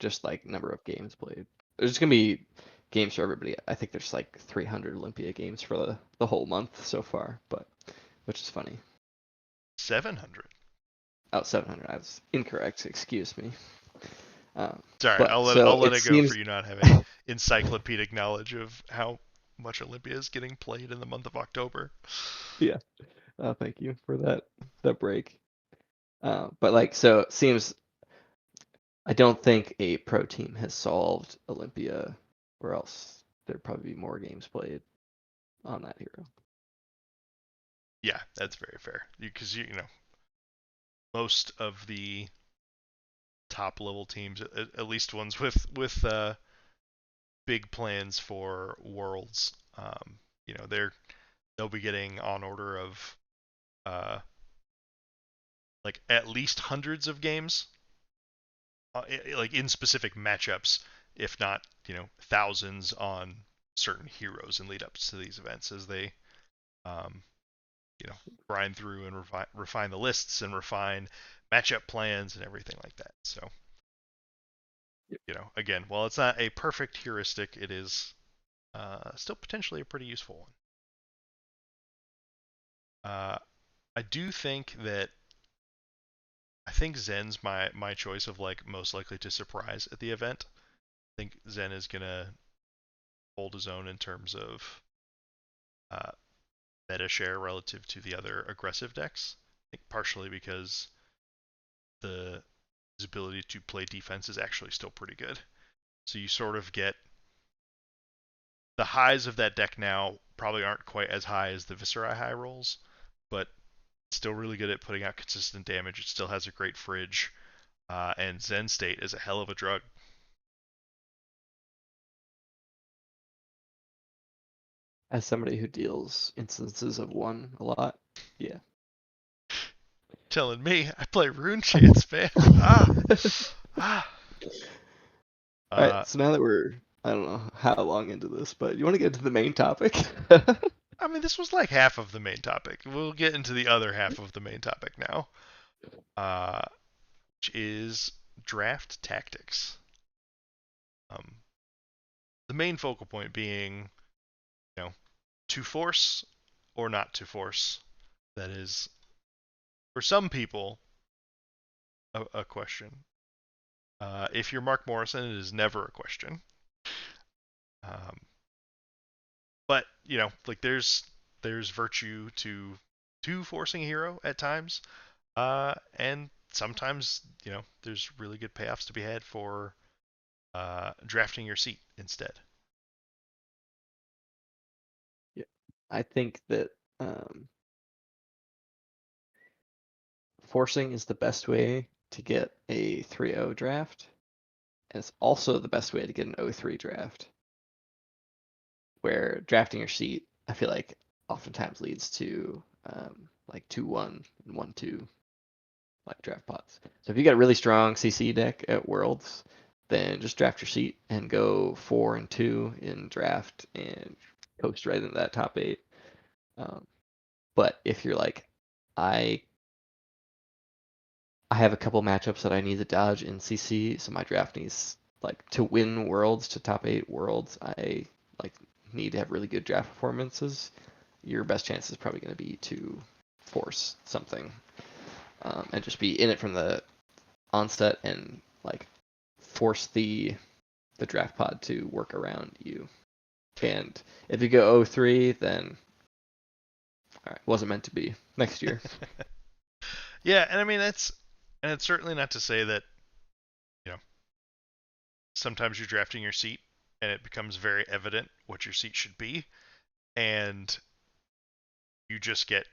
Just like number of games played. There's gonna be games for everybody. I think there's like 300 Olympia games for the whole month so far, but which is funny. 700. Oh, 700. I was incorrect. Excuse me. Um, Sorry, but I'll so let it it go for seems, you not having encyclopedic knowledge of how much Olympia is getting played in the month of October. yeah. Thank you for that break. But like, so it seems I don't think a pro team has solved Olympia, or else there'd probably be more games played. on that hero. Yeah, that's very fair. Because you know most of the top level teams, at least ones with big plans for worlds, you know they'll be getting on order of uh, like at least hundreds of games, like in specific matchups, if not thousands on certain heroes and lead ups to these events as they um, you know grind through and refine the lists and refine matchup plans and everything like that. So again, while it's not a perfect heuristic, it is still potentially a pretty useful one. I do think that I think Zen's my choice of like most likely to surprise at the event. I think Zen is gonna hold his own in terms of uh, meta share relative to the other aggressive decks. I think partially because his ability to play defense is actually still pretty good. So you sort of get the highs of that deck now probably aren't quite as high as the Viscerai high rolls, but still really good at putting out consistent damage. It still has a great fridge, and Zen State is a hell of a drug. As somebody who deals instances of one a lot, yeah. Telling me I play Rune Chance, man. Ah, ah. All right, Uh, so now that we're, I don't know how long into this, but you want to get to the main topic? I mean, this was like half of the main topic. We'll get into the other half of the main topic now, uh, which is draft tactics. Um, the main focal point being, to force or not to force. That is, for some people, a question. If you're Mark Morrison, it is never a question. Um, but like there's virtue to forcing a hero at times, and sometimes there's really good payoffs to be had for drafting your seat instead. Yeah. I think that um, forcing is the best way to get a 3-0 draft, and it's also the best way to get an 0-3 draft. Where drafting your seat, I feel like oftentimes leads to like 2-1 and 1-2 like draft pots. So if you got a really strong CC deck at Worlds, then just draft your seat and go 4-2 in draft and coast right into that top 8. Um, but if you're like, I I have a couple matchups that I need to dodge in CC, so my draft needs like to win Worlds to top 8 Worlds. I like need to have really good draft performances. Your best chance is probably going to be to force something and just be in it from the onset and like force the draft pod to work around you. And if you go 0-3, then all right, wasn't meant to be. Next year. Yeah, and I mean and it's certainly not to say that you know sometimes you're drafting your seat and it becomes very evident what your seat should be, and you just get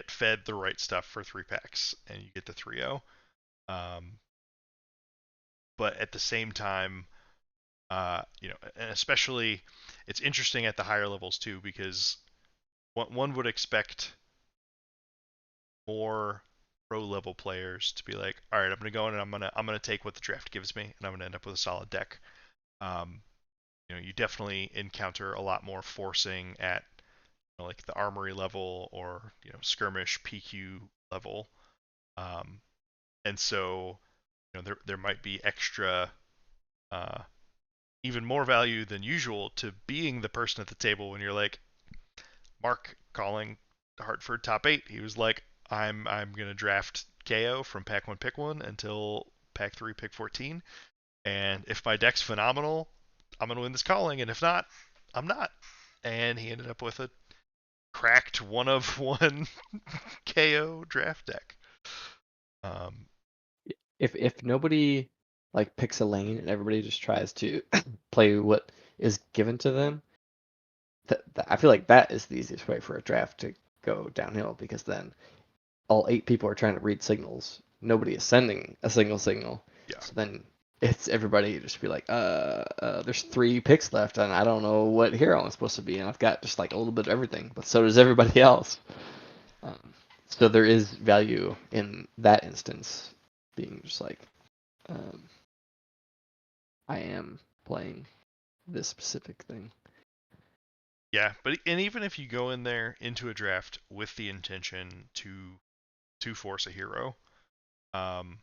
fed the right stuff for 3 packs and you get the 3-0. Um, but at the same time, and especially it's interesting at the higher levels too because one would expect more pro level players to be like, all right, I'm gonna go in and I'm gonna take what the draft gives me, and I'm gonna end up with a solid deck. Um, you definitely encounter a lot more forcing at like the armory level or skirmish PQ level, um, and so there might be extra, uh, even more value than usual to being the person at the table when you're like Mark calling Hartford top 8. He was like, I'm gonna draft KO from pack 1 pick 1 until pack 3 pick 14, and if my deck's phenomenal, I'm gonna win this calling, and if not, I'm not. And he ended up with a cracked 1 of 1 KO draft deck. Um, If nobody like picks a lane and everybody just tries to play what is given to them, I feel like that is the easiest way for a draft to go downhill because then all 8 people are trying to read signals. Nobody is sending a single signal. Yeah. So then it's everybody just be like, there's 3 picks left, and I don't know what hero I'm supposed to be, and I've got just like a little bit of everything, but so does everybody else. So there is value in that instance, being just like, um, I am playing this specific thing. Yeah, but and even if you go in there into a draft with the intention to force a hero, um,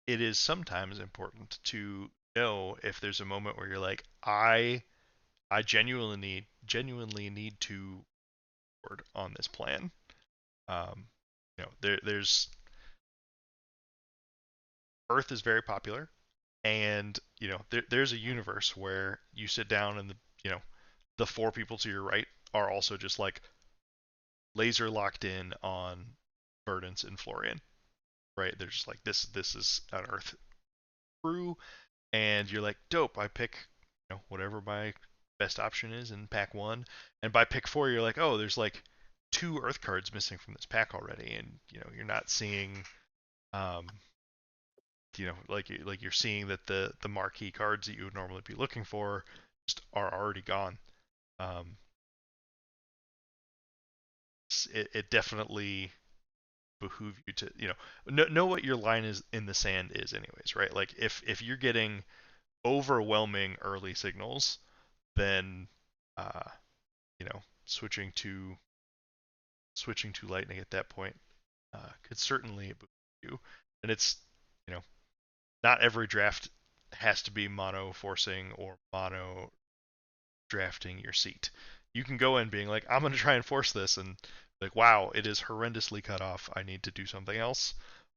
it is sometimes important to know if there's a moment where you're like, I genuinely need to work on this plan. Um, there's Earth is very popular, and there's a universe where you sit down and the 4 people to your right are also just like laser locked in on Verdance and Florian, right? They're just like this is an Earth crew, and you're like, dope. I pick whatever my best option is in pack 1, and by pick 4 you're like, oh, there's like 2 Earth cards missing from this pack already, and you're not seeing um like you're seeing that the marquee cards that you would normally be looking for just are already gone. Um, it definitely behoove you to know what your line is in the sand is anyways, right? Like if you're getting overwhelming early signals, then uh, switching to lightning at that point could certainly behoove you. And it's you know not every draft has to be mono forcing or mono drafting your seat. You can go in being like, I'm going to try and force this, and like, wow, it is horrendously cut off. I need to do something else,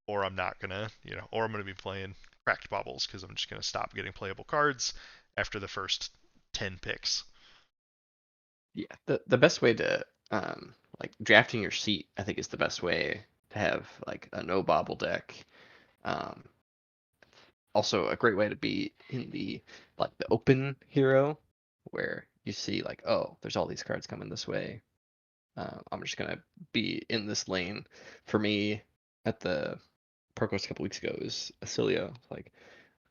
or I'm not gonna, or I'm going to be playing cracked bubbles because I'm just going to stop getting playable cards after the first 10 picks. Yeah, the best way to like drafting your seat, I think is the best way to have like a no bobble deck. Um, Also a great way to be in the like the open hero where you see like, oh, there's all these cards coming this way. I'm just gonna be in this lane. For me, at the Perkos a couple weeks ago, is Acilio. Like,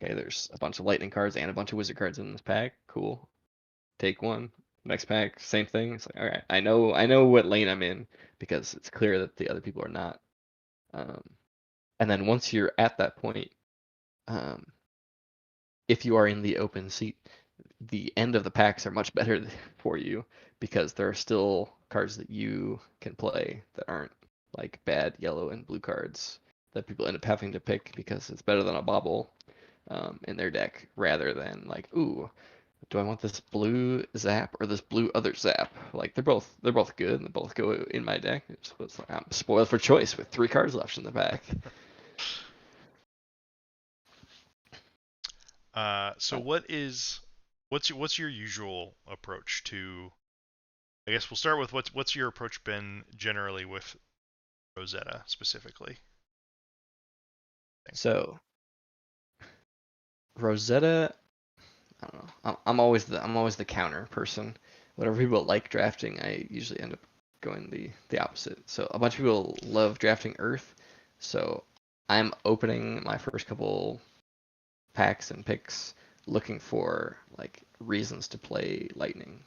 okay, there's a bunch of lightning cards and a bunch of wizard cards in this pack. Cool. Take one. Next pack, same thing. It's like, all right, I know what lane I'm in because it's clear that the other people are not. Um, and then once you're at that point, um, if you are in the open seat, the end of the packs are much better for you because there are still cards that you can play that aren't like bad yellow and blue cards that people end up having to pick because it's better than a bobble in their deck rather than like, ooh, do I want this blue zap or this blue other zap? Like they're both good and they both go in my deck. It's like I'm spoiled for choice with 3 cards left in the pack. So what's your usual approach to? I guess we'll start with what's your approach been generally with Rosetta specifically? So Rosetta, I don't know. I'm always the counter person. Whatever people like drafting, I usually end up going the opposite. So a bunch of people love drafting Earth, so I'm opening my first couple packs and picks looking for like reasons to play Lightning.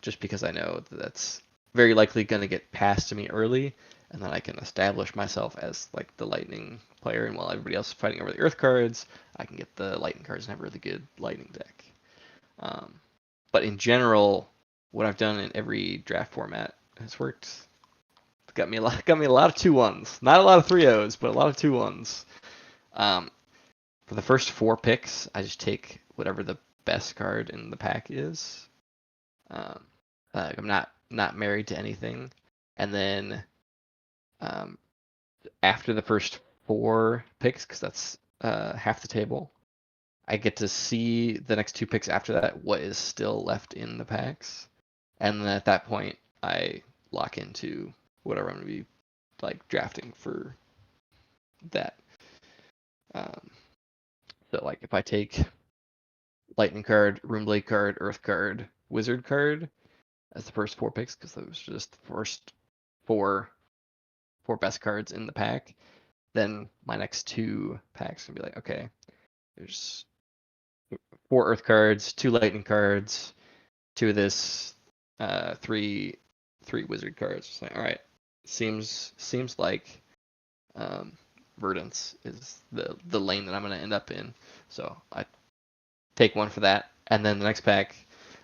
Just because I know that that's very likely going to get passed to me early, and then I can establish myself as like the Lightning player. And while everybody else is fighting over the Earth cards, I can get the Lightning cards and have a really good Lightning deck. Um, but in general, what I've done in every draft format has worked. Got me a lot of 2-1s. Not a lot of 3-0s, but a lot of 2-1s. Um, for the first 4 picks, I just take whatever the best card in the pack is. Um, I'm not married to anything, and then um, after the first 4 picks, because that's half the table, I get to see the next 2 picks after that what is still left in the packs, and then at that point I lock into whatever I'm gonna be like drafting for that. Um, so like if I take lightning card, room blade card, earth card, wizard card as the first 4 picks because those are just the first four four best cards in the pack. Then my next 2 packs can be like, okay, there's 4 earth cards, 2 lightning cards, 2 of this, 3 wizard cards. It's like, all right, seems like um, Verdance is the lane that I'm gonna end up in. So I take one for that, and then the next pack,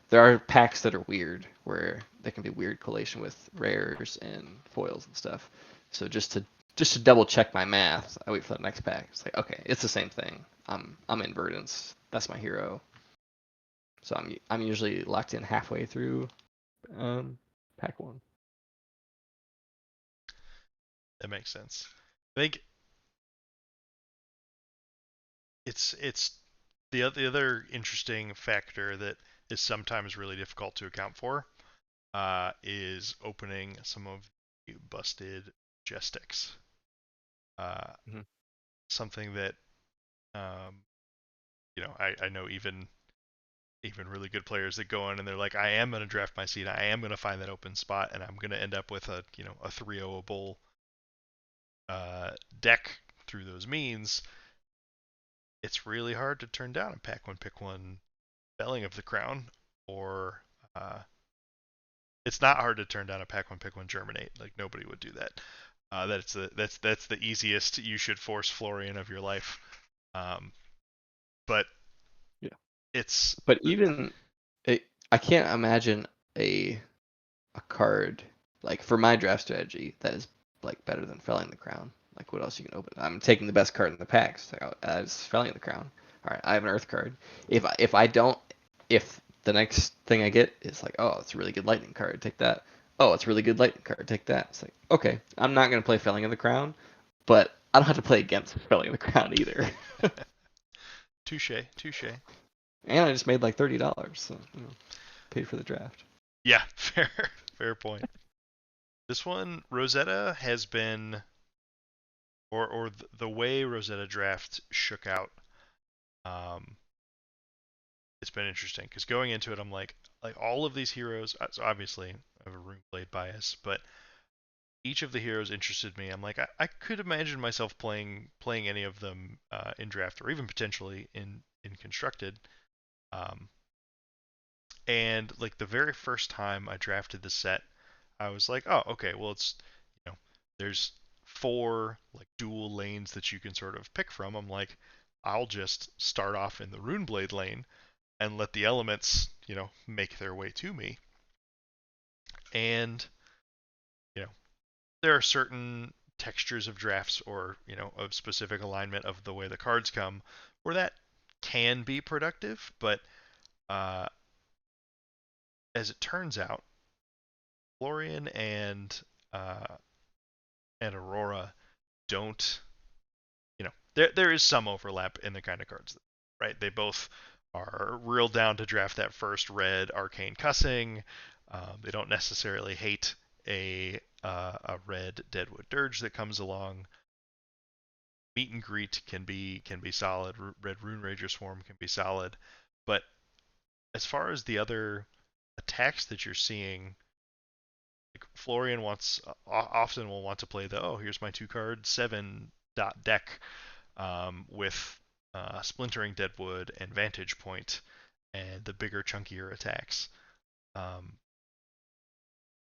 there are packs that are weird where they can be weird collation with rares and foils and stuff. So just to double check my math, I wait for the next pack. It's like, okay, it's the same thing. I'm in Verdance. That's my hero. So I'm usually locked in halfway through pack one. That makes sense. I think it's the other interesting factor that is sometimes really difficult to account for is opening some of the busted Majestics. Uh, Mm-hmm. Something that um, I know even really good players that go in and they're like, I am going to draft my seed, I am going to find that open spot, and I'm going to end up with a 3-0able deck through those means. It's really hard to turn down a pack one pick one Belling of the Crown, or it's not hard to turn down a pack one pick one Germinate. Like nobody would do that. That's the easiest. You should force Florian of your life. Um, but Yeah. it's But even I can't imagine a a card like for my draft strategy that is like better than Felling the Crown. Like what else you can open? I'm taking the best card in the packs. Like, as Felling the Crown. All right, I have an Earth card. If I don't, if the next thing I get is like, oh, it's a really good Lightning card, take that. Oh, it's a really good Lightning card, take that. It's like, okay, I'm not gonna play Felling of the Crown, but I don't have to play against Felling of the Crown either. touche, touche. And I just made like $30, so paid for the draft. Yeah, fair point. This one, Rosetta has been, or the way Rosetta draft shook out, um, it's been interesting because going into it, I'm like all of these heroes. So obviously, I have a Runeblade bias, but each of the heroes interested me. I'm like, I could imagine myself playing any of them in draft or even potentially in constructed. Um, and like the very first time I drafted the set, I was like, oh, okay, well it's there's 4 like dual lanes that you can sort of pick from. I'm like, I'll just start off in the Runeblade lane and let the elements make their way to me. And you know there are certain textures of drafts or of specific alignment of the way the cards come where that can be productive, but uh, as it turns out, Florian uh, and Aurora don't. There is some overlap in the kind of cards, right? They both are real down to draft that first red arcane cussing. They don't necessarily hate a red Deadwood Dirge that comes along. Meet and greet can be solid. Red Rune Rager Swarm can be solid, but as far as the other attacks that you're seeing, like Florian wants often will want to play the here's my 2 card 7 dot deck with Splintering Deadwood and Vantage Point and the bigger chunkier attacks. Um,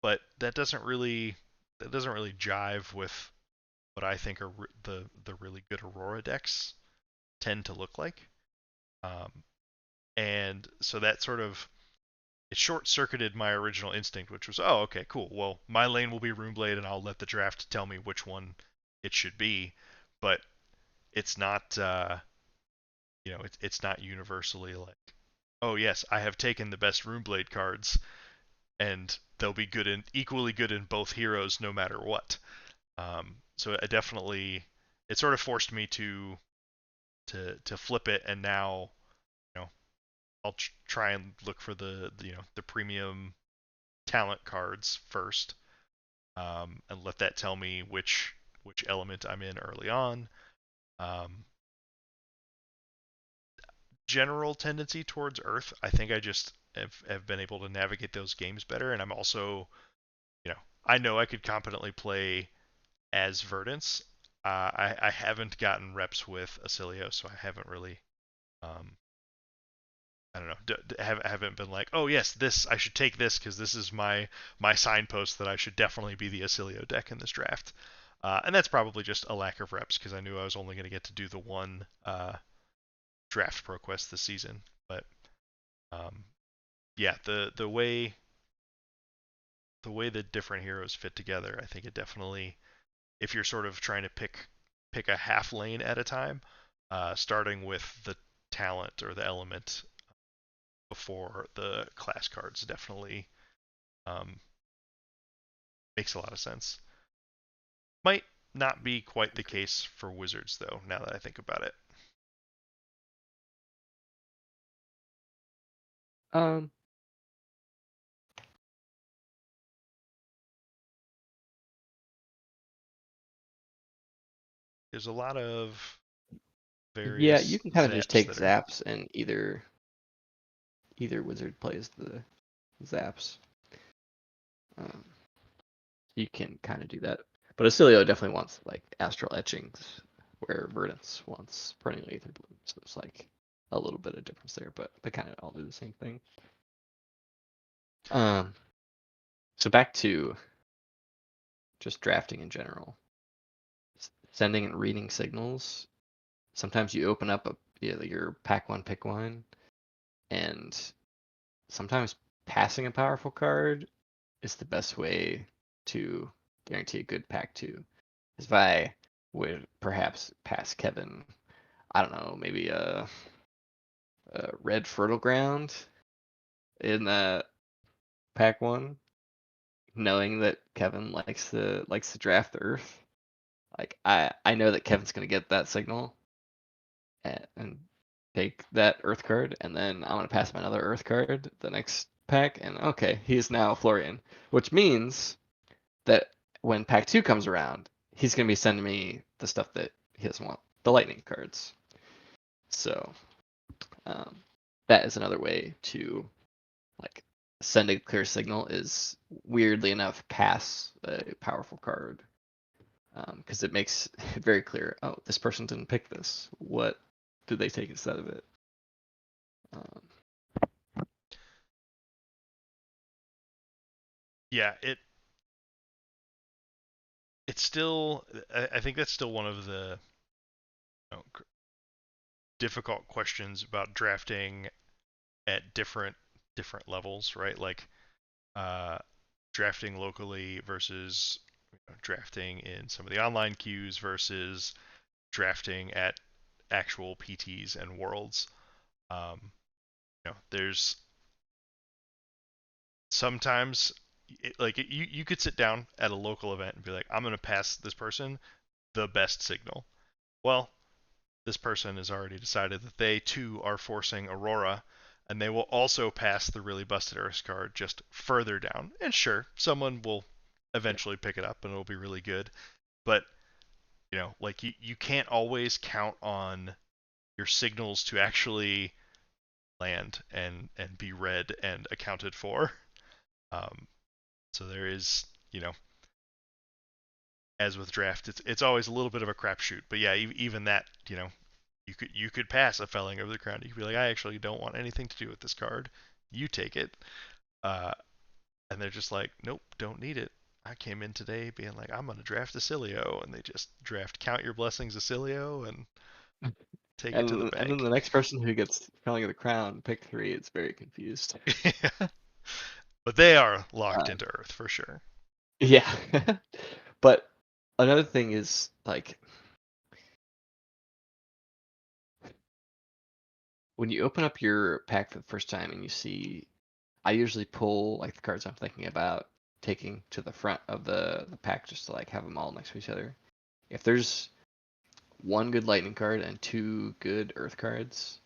but that doesn't really jive with what I think are the really good Aurora decks tend to look like. Um, and so that sort of it short circuited my original instinct, which was, oh, okay, cool. Well, my lane will be Runeblade, and I'll let the draft tell me which one it should be. But it's not, it's not universally like, oh yes, I have taken the best Runeblade cards, and they'll be equally good in both heroes, no matter what. So it sort of forced me to flip it, and now I'll try and look for the premium talent cards first, and let that tell me which element I'm in early on. Um, General tendency towards Earth. I think I just have been able to navigate those games better. And I'm also, I know I could competently play as Verdance. I haven't gotten reps with Acilio, so I haven't really, um, I don't know, haven't been like, oh yes, this I should take this because this is my signpost that I should definitely be the Acilio deck in this draft. And that's probably just a lack of reps because I knew I was only going to get to do the one draft ProQuest this season. But um, yeah, the way the different heroes fit together, I think it definitely, if you're sort of trying to pick a half lane at a time, starting with the talent or the element before the class cards definitely um, makes a lot of sense. Might not be quite the case for wizards though. Now that I think about it, Um, there's a lot of yeah, you various can kind of just zaps take that are. zaps, and either wizard plays the zaps. Um, you can kind of do that. But Acilio definitely wants like astral etchings, where Verdance wants perennial aether bloom. So there's like a little bit of difference there, but they kind of all do the same thing. Um, so back to just drafting in general, sending and reading signals. Sometimes you open up your pack one, pick one, and sometimes passing a powerful card is the best way to guarantee a good pack two. If I would perhaps pass Kevin, I don't know, maybe a red fertile ground in pack one, knowing that Kevin likes to draft the Earth. Like I know that Kevin's gonna get that signal and take that Earth card, and then I'm gonna pass him another Earth card the next pack, and okay, he's now Florian, which means that when pack two comes around, he's gonna be sending me the stuff that he doesn't want, the lightning cards. So um, that is another way to like send a clear signal. Is weirdly enough pass a powerful card because it makes it very clear. Oh, this person didn't pick this. What did they take instead of it? Um, Yeah, it's still. I think that's still one of the difficult questions about drafting at different levels, right? Like uh, drafting locally versus drafting in some of the online queues versus drafting at actual PTs and worlds. There's sometimes you could sit down at a local event and be like, I'm gonna pass this person the best signal. Well, this person has already decided that they too are forcing Aurora, and they will also pass the really busted Earth card just further down. And sure, someone will yeah, eventually pick it up and it'll be really good. But like you can't always count on your signals to actually land and be read and accounted for. Um, so there is, as with draft, it's always a little bit of a crapshoot. But yeah, even that, you could pass a felling over the crown. You could be like, I actually don't want anything to do with this card. You take it. Uh, and they're just like, nope, don't need it. I came in today being like, I'm gonna draft Acilio, and they just draft Count Your Blessings Acilio and take it to the and then bank. the next person who gets Felling of the Crown, pick three, it's very confused. But they are locked Uh, into Earth for sure. yeah, but another thing is like when you open up your pack for the first time and you see, I usually pull like the cards I'm thinking about taking to the front of the pack just to like have them all next to each other. If there's one good lightning card and two good earth cards,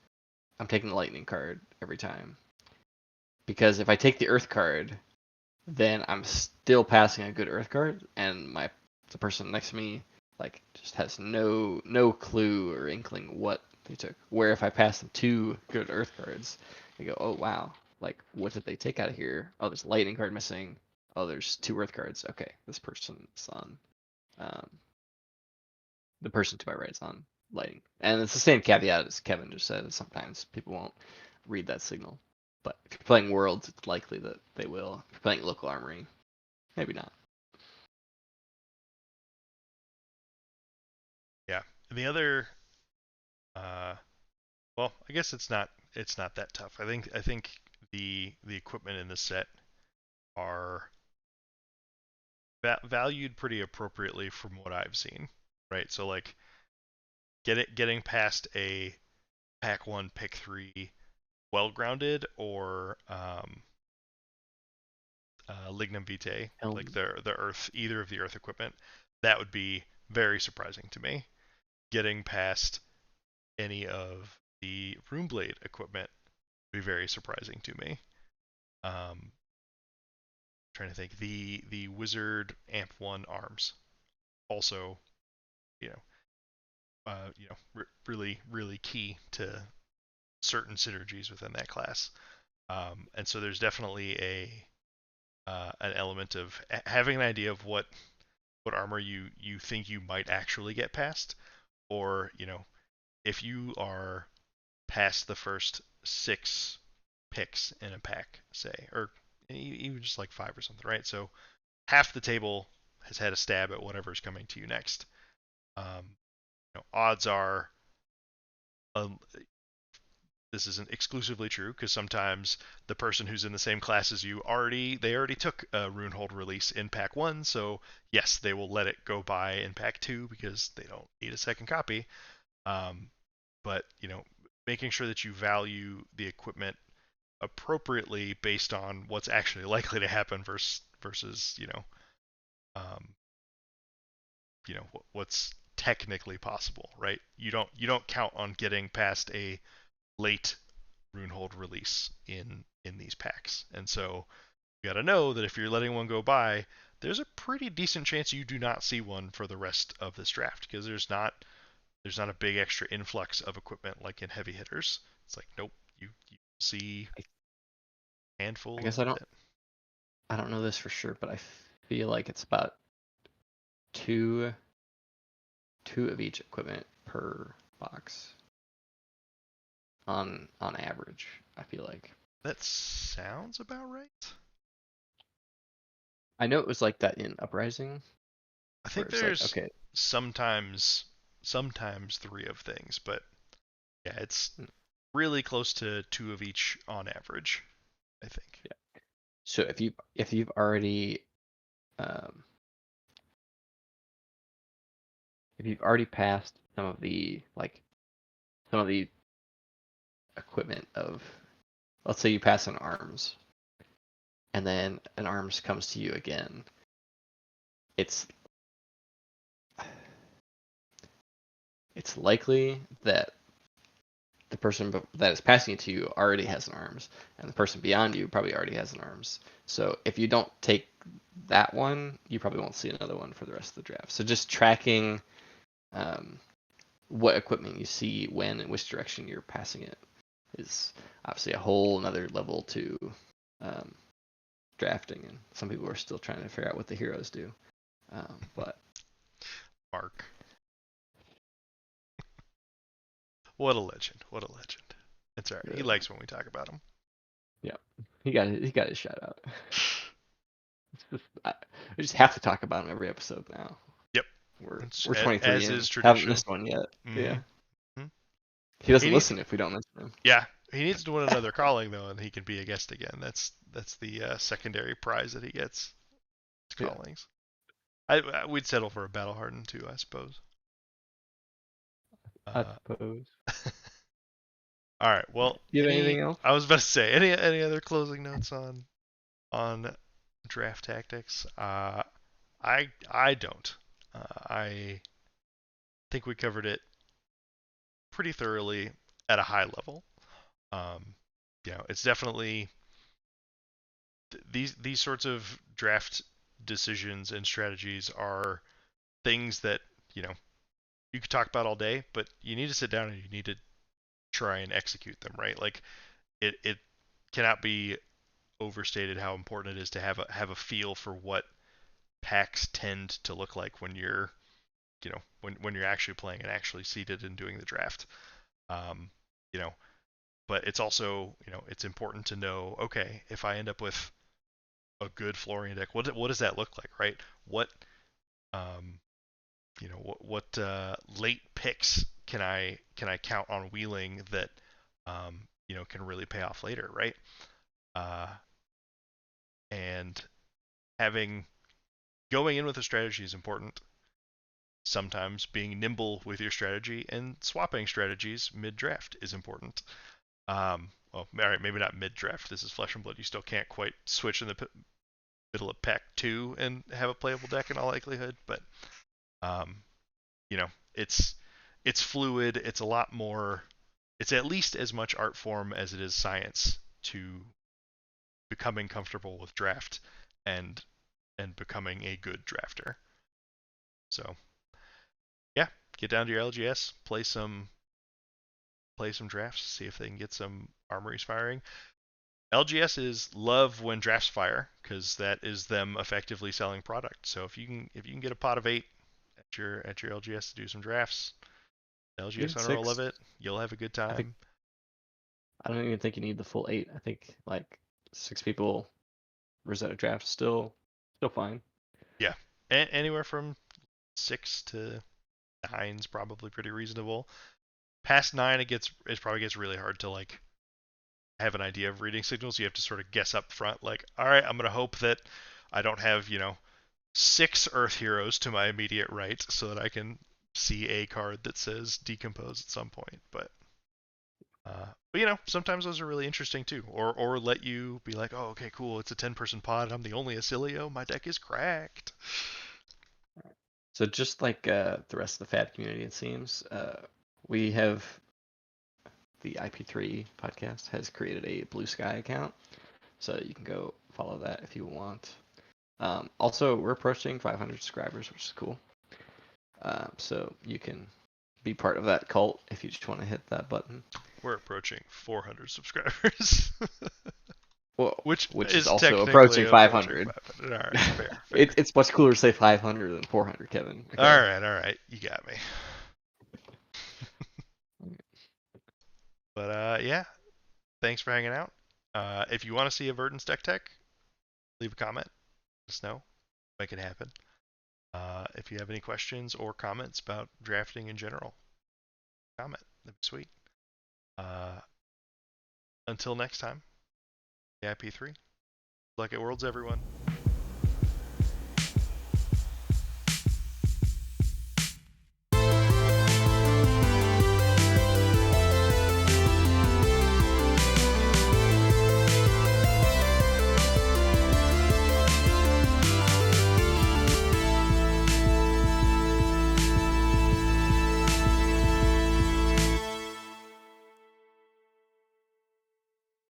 I'm taking the lightning card every time. Because if I take the earth card, then I'm still passing a good earth card, and the person next to me like just has no clue or inkling what they took. Where if I pass them two good earth cards, they go, oh wow. like, what did they take out of here? Oh, there's a lightning card missing. Oh, there's 2 earth cards. Okay, this person's on um, the person to my right is on lighting. And it's the same caveat as Kevin just said. Sometimes people won't read that signal. But if you're playing Worlds, it's likely that they will. If you're playing Local Armory, maybe not. Yeah. And the other, uh, well, I guess it's not that tough. I think the equipment in this set are valued pretty appropriately from what I've seen, right? So like getting past a pack 1 pick 3 well grounded or lignum vitae, like Um, the earth, either of the earth equipment, that would be very surprising to me. Getting past any of the Runeblade equipment would be very surprising to me. Trying to think, the wizard amp 1 arms also, you know, really key to certain synergies within that class. And so there's definitely an element of having an idea of what armor you think you might actually get past, or if you are past the first 6 picks in a pack, say, or even just like 5 or something, right? So half the table has had a stab at whatever's coming to you next. Odds are, um, this isn't exclusively true because sometimes the person who's in the same class as you already took a Runehold release in pack 1, so yes, they will let it go by in pack 2 because they don't need a second copy. Um, but making sure that you value the equipment appropriately based on what's actually likely to happen versus um, what's technically possible, right? You don't count on getting past a late Runehold release in these packs, and so you got to know that if you're letting one go by, there's a pretty decent chance you do not see one for the rest of this draft because there's not a big extra influx of equipment like in heavy hitters. It's like nope, you see I, a I handful and guess that's it. I don't know this for sure, but I feel like it's about two of each equipment per box on average. I feel like That sounds about right. I know it was like that in Uprising, I where think it's like, there's okay, sometimes 3 of things, but yeah, it's really close to 2 of each on average, I think. yeah. So if you've already um, if you've already passed some of the equipment of, let's say you pass an arms, and then an arms comes to you again, it's it's likely that the person that is passing it to you already has an arms, and the person beyond you probably already has an arms. So if you don't take that one, you probably won't see another one for the rest of the draft. So just tracking um, what equipment you see when and which direction you're passing it is obviously a whole another level to um, drafting, and some people are still trying to figure out what the heroes do. But Mark, what a legend! What a legend! It's alright. He uh, likes when we talk about him. yeah, he got his shout out. We just have to talk about him every episode now. Yep, We're 23 as in, is haven't tradition. missed one yet. Mm-hmm. Yeah, Mm-hmm. he He doesn't needs, listen if we don't mention him. yeah, he needs to win another calling though, and he can be a guest again. That's the secondary prize that he gets. Yeah, Callings. We'd settle for a battle hardened too, I suppose. I Uh, suppose. all right. All right. Well, Do you have anything else? I was about to say any other closing notes on draft tactics? I don't. I think we covered it pretty thoroughly at a high level. Um, it's definitely these sorts of draft decisions and strategies are things that you know you could talk about all day, but you need to sit down and you need to try and execute them right. Like it cannot be overstated how important it is to have a feel for what packs tend to look like when you're when you're actually playing and actually seated and doing the draft. Um, you know, but it's also it's important to know, okay, if I end up with a good Florian deck, what does that look like, right? What um, what late picks can I count on wheeling that can really pay off later, right? Uh, and having going in with a strategy is important. Sometimes being nimble with your strategy and swapping strategies mid draft is important. Well, all right, maybe not mid draft. This is Flesh and Blood. You still can't quite switch in the middle of pack 2 and have a playable deck in all likelihood, but um, it's fluid. It's a lot more. It's at least as much art form as it is science to becoming comfortable with draft and becoming a good drafter. So yeah, get down to your LGS, play some drafts, see if they can get some armories firing. LGSs love when drafts fire because that is them effectively selling product. So if you can get a pot of 8 at your LGS to do some drafts, the LGS Even owner will love 6. it. You'll have a good I think time. I don't even think you need the full 8. I think like 6 people Rosetta draft still fine. Yeah, anywhere from 6 to 9's probably pretty reasonable. Past 9, it probably gets really hard to like have an idea of reading signals. You have to sort of guess up front, like, all right, I'm gonna hope that I don't have 6 Earth heroes to my immediate right, so that I can see a card that says decompose at some point. But sometimes those are really interesting too, or let you be like, oh, okay, cool, it's a 10-person pod. I'm the only Acilio. My deck is cracked. So just like the rest of the Fab community, it seems, we have the IP3 podcast has created a Blue Sky account, so you can go follow that if you want. Also, we're approaching 500 subscribers, which is cool. So you can be part of that cult if you just want to hit that button. We're approaching 400 subscribers, Well, which which is is also technically approaching approaching 500. 500. All right, fair, fair. It's much cooler to say 500 than 400, Kevin. Okay. All right, you got me. But yeah, thanks for hanging out. If you want to see a Verdance deck tech, leave a comment. Let us know. Make it happen. If you have any questions or comments about drafting in general, comment. That'd be sweet. Uh, until next time, the IP3. Luck at Worlds, everyone.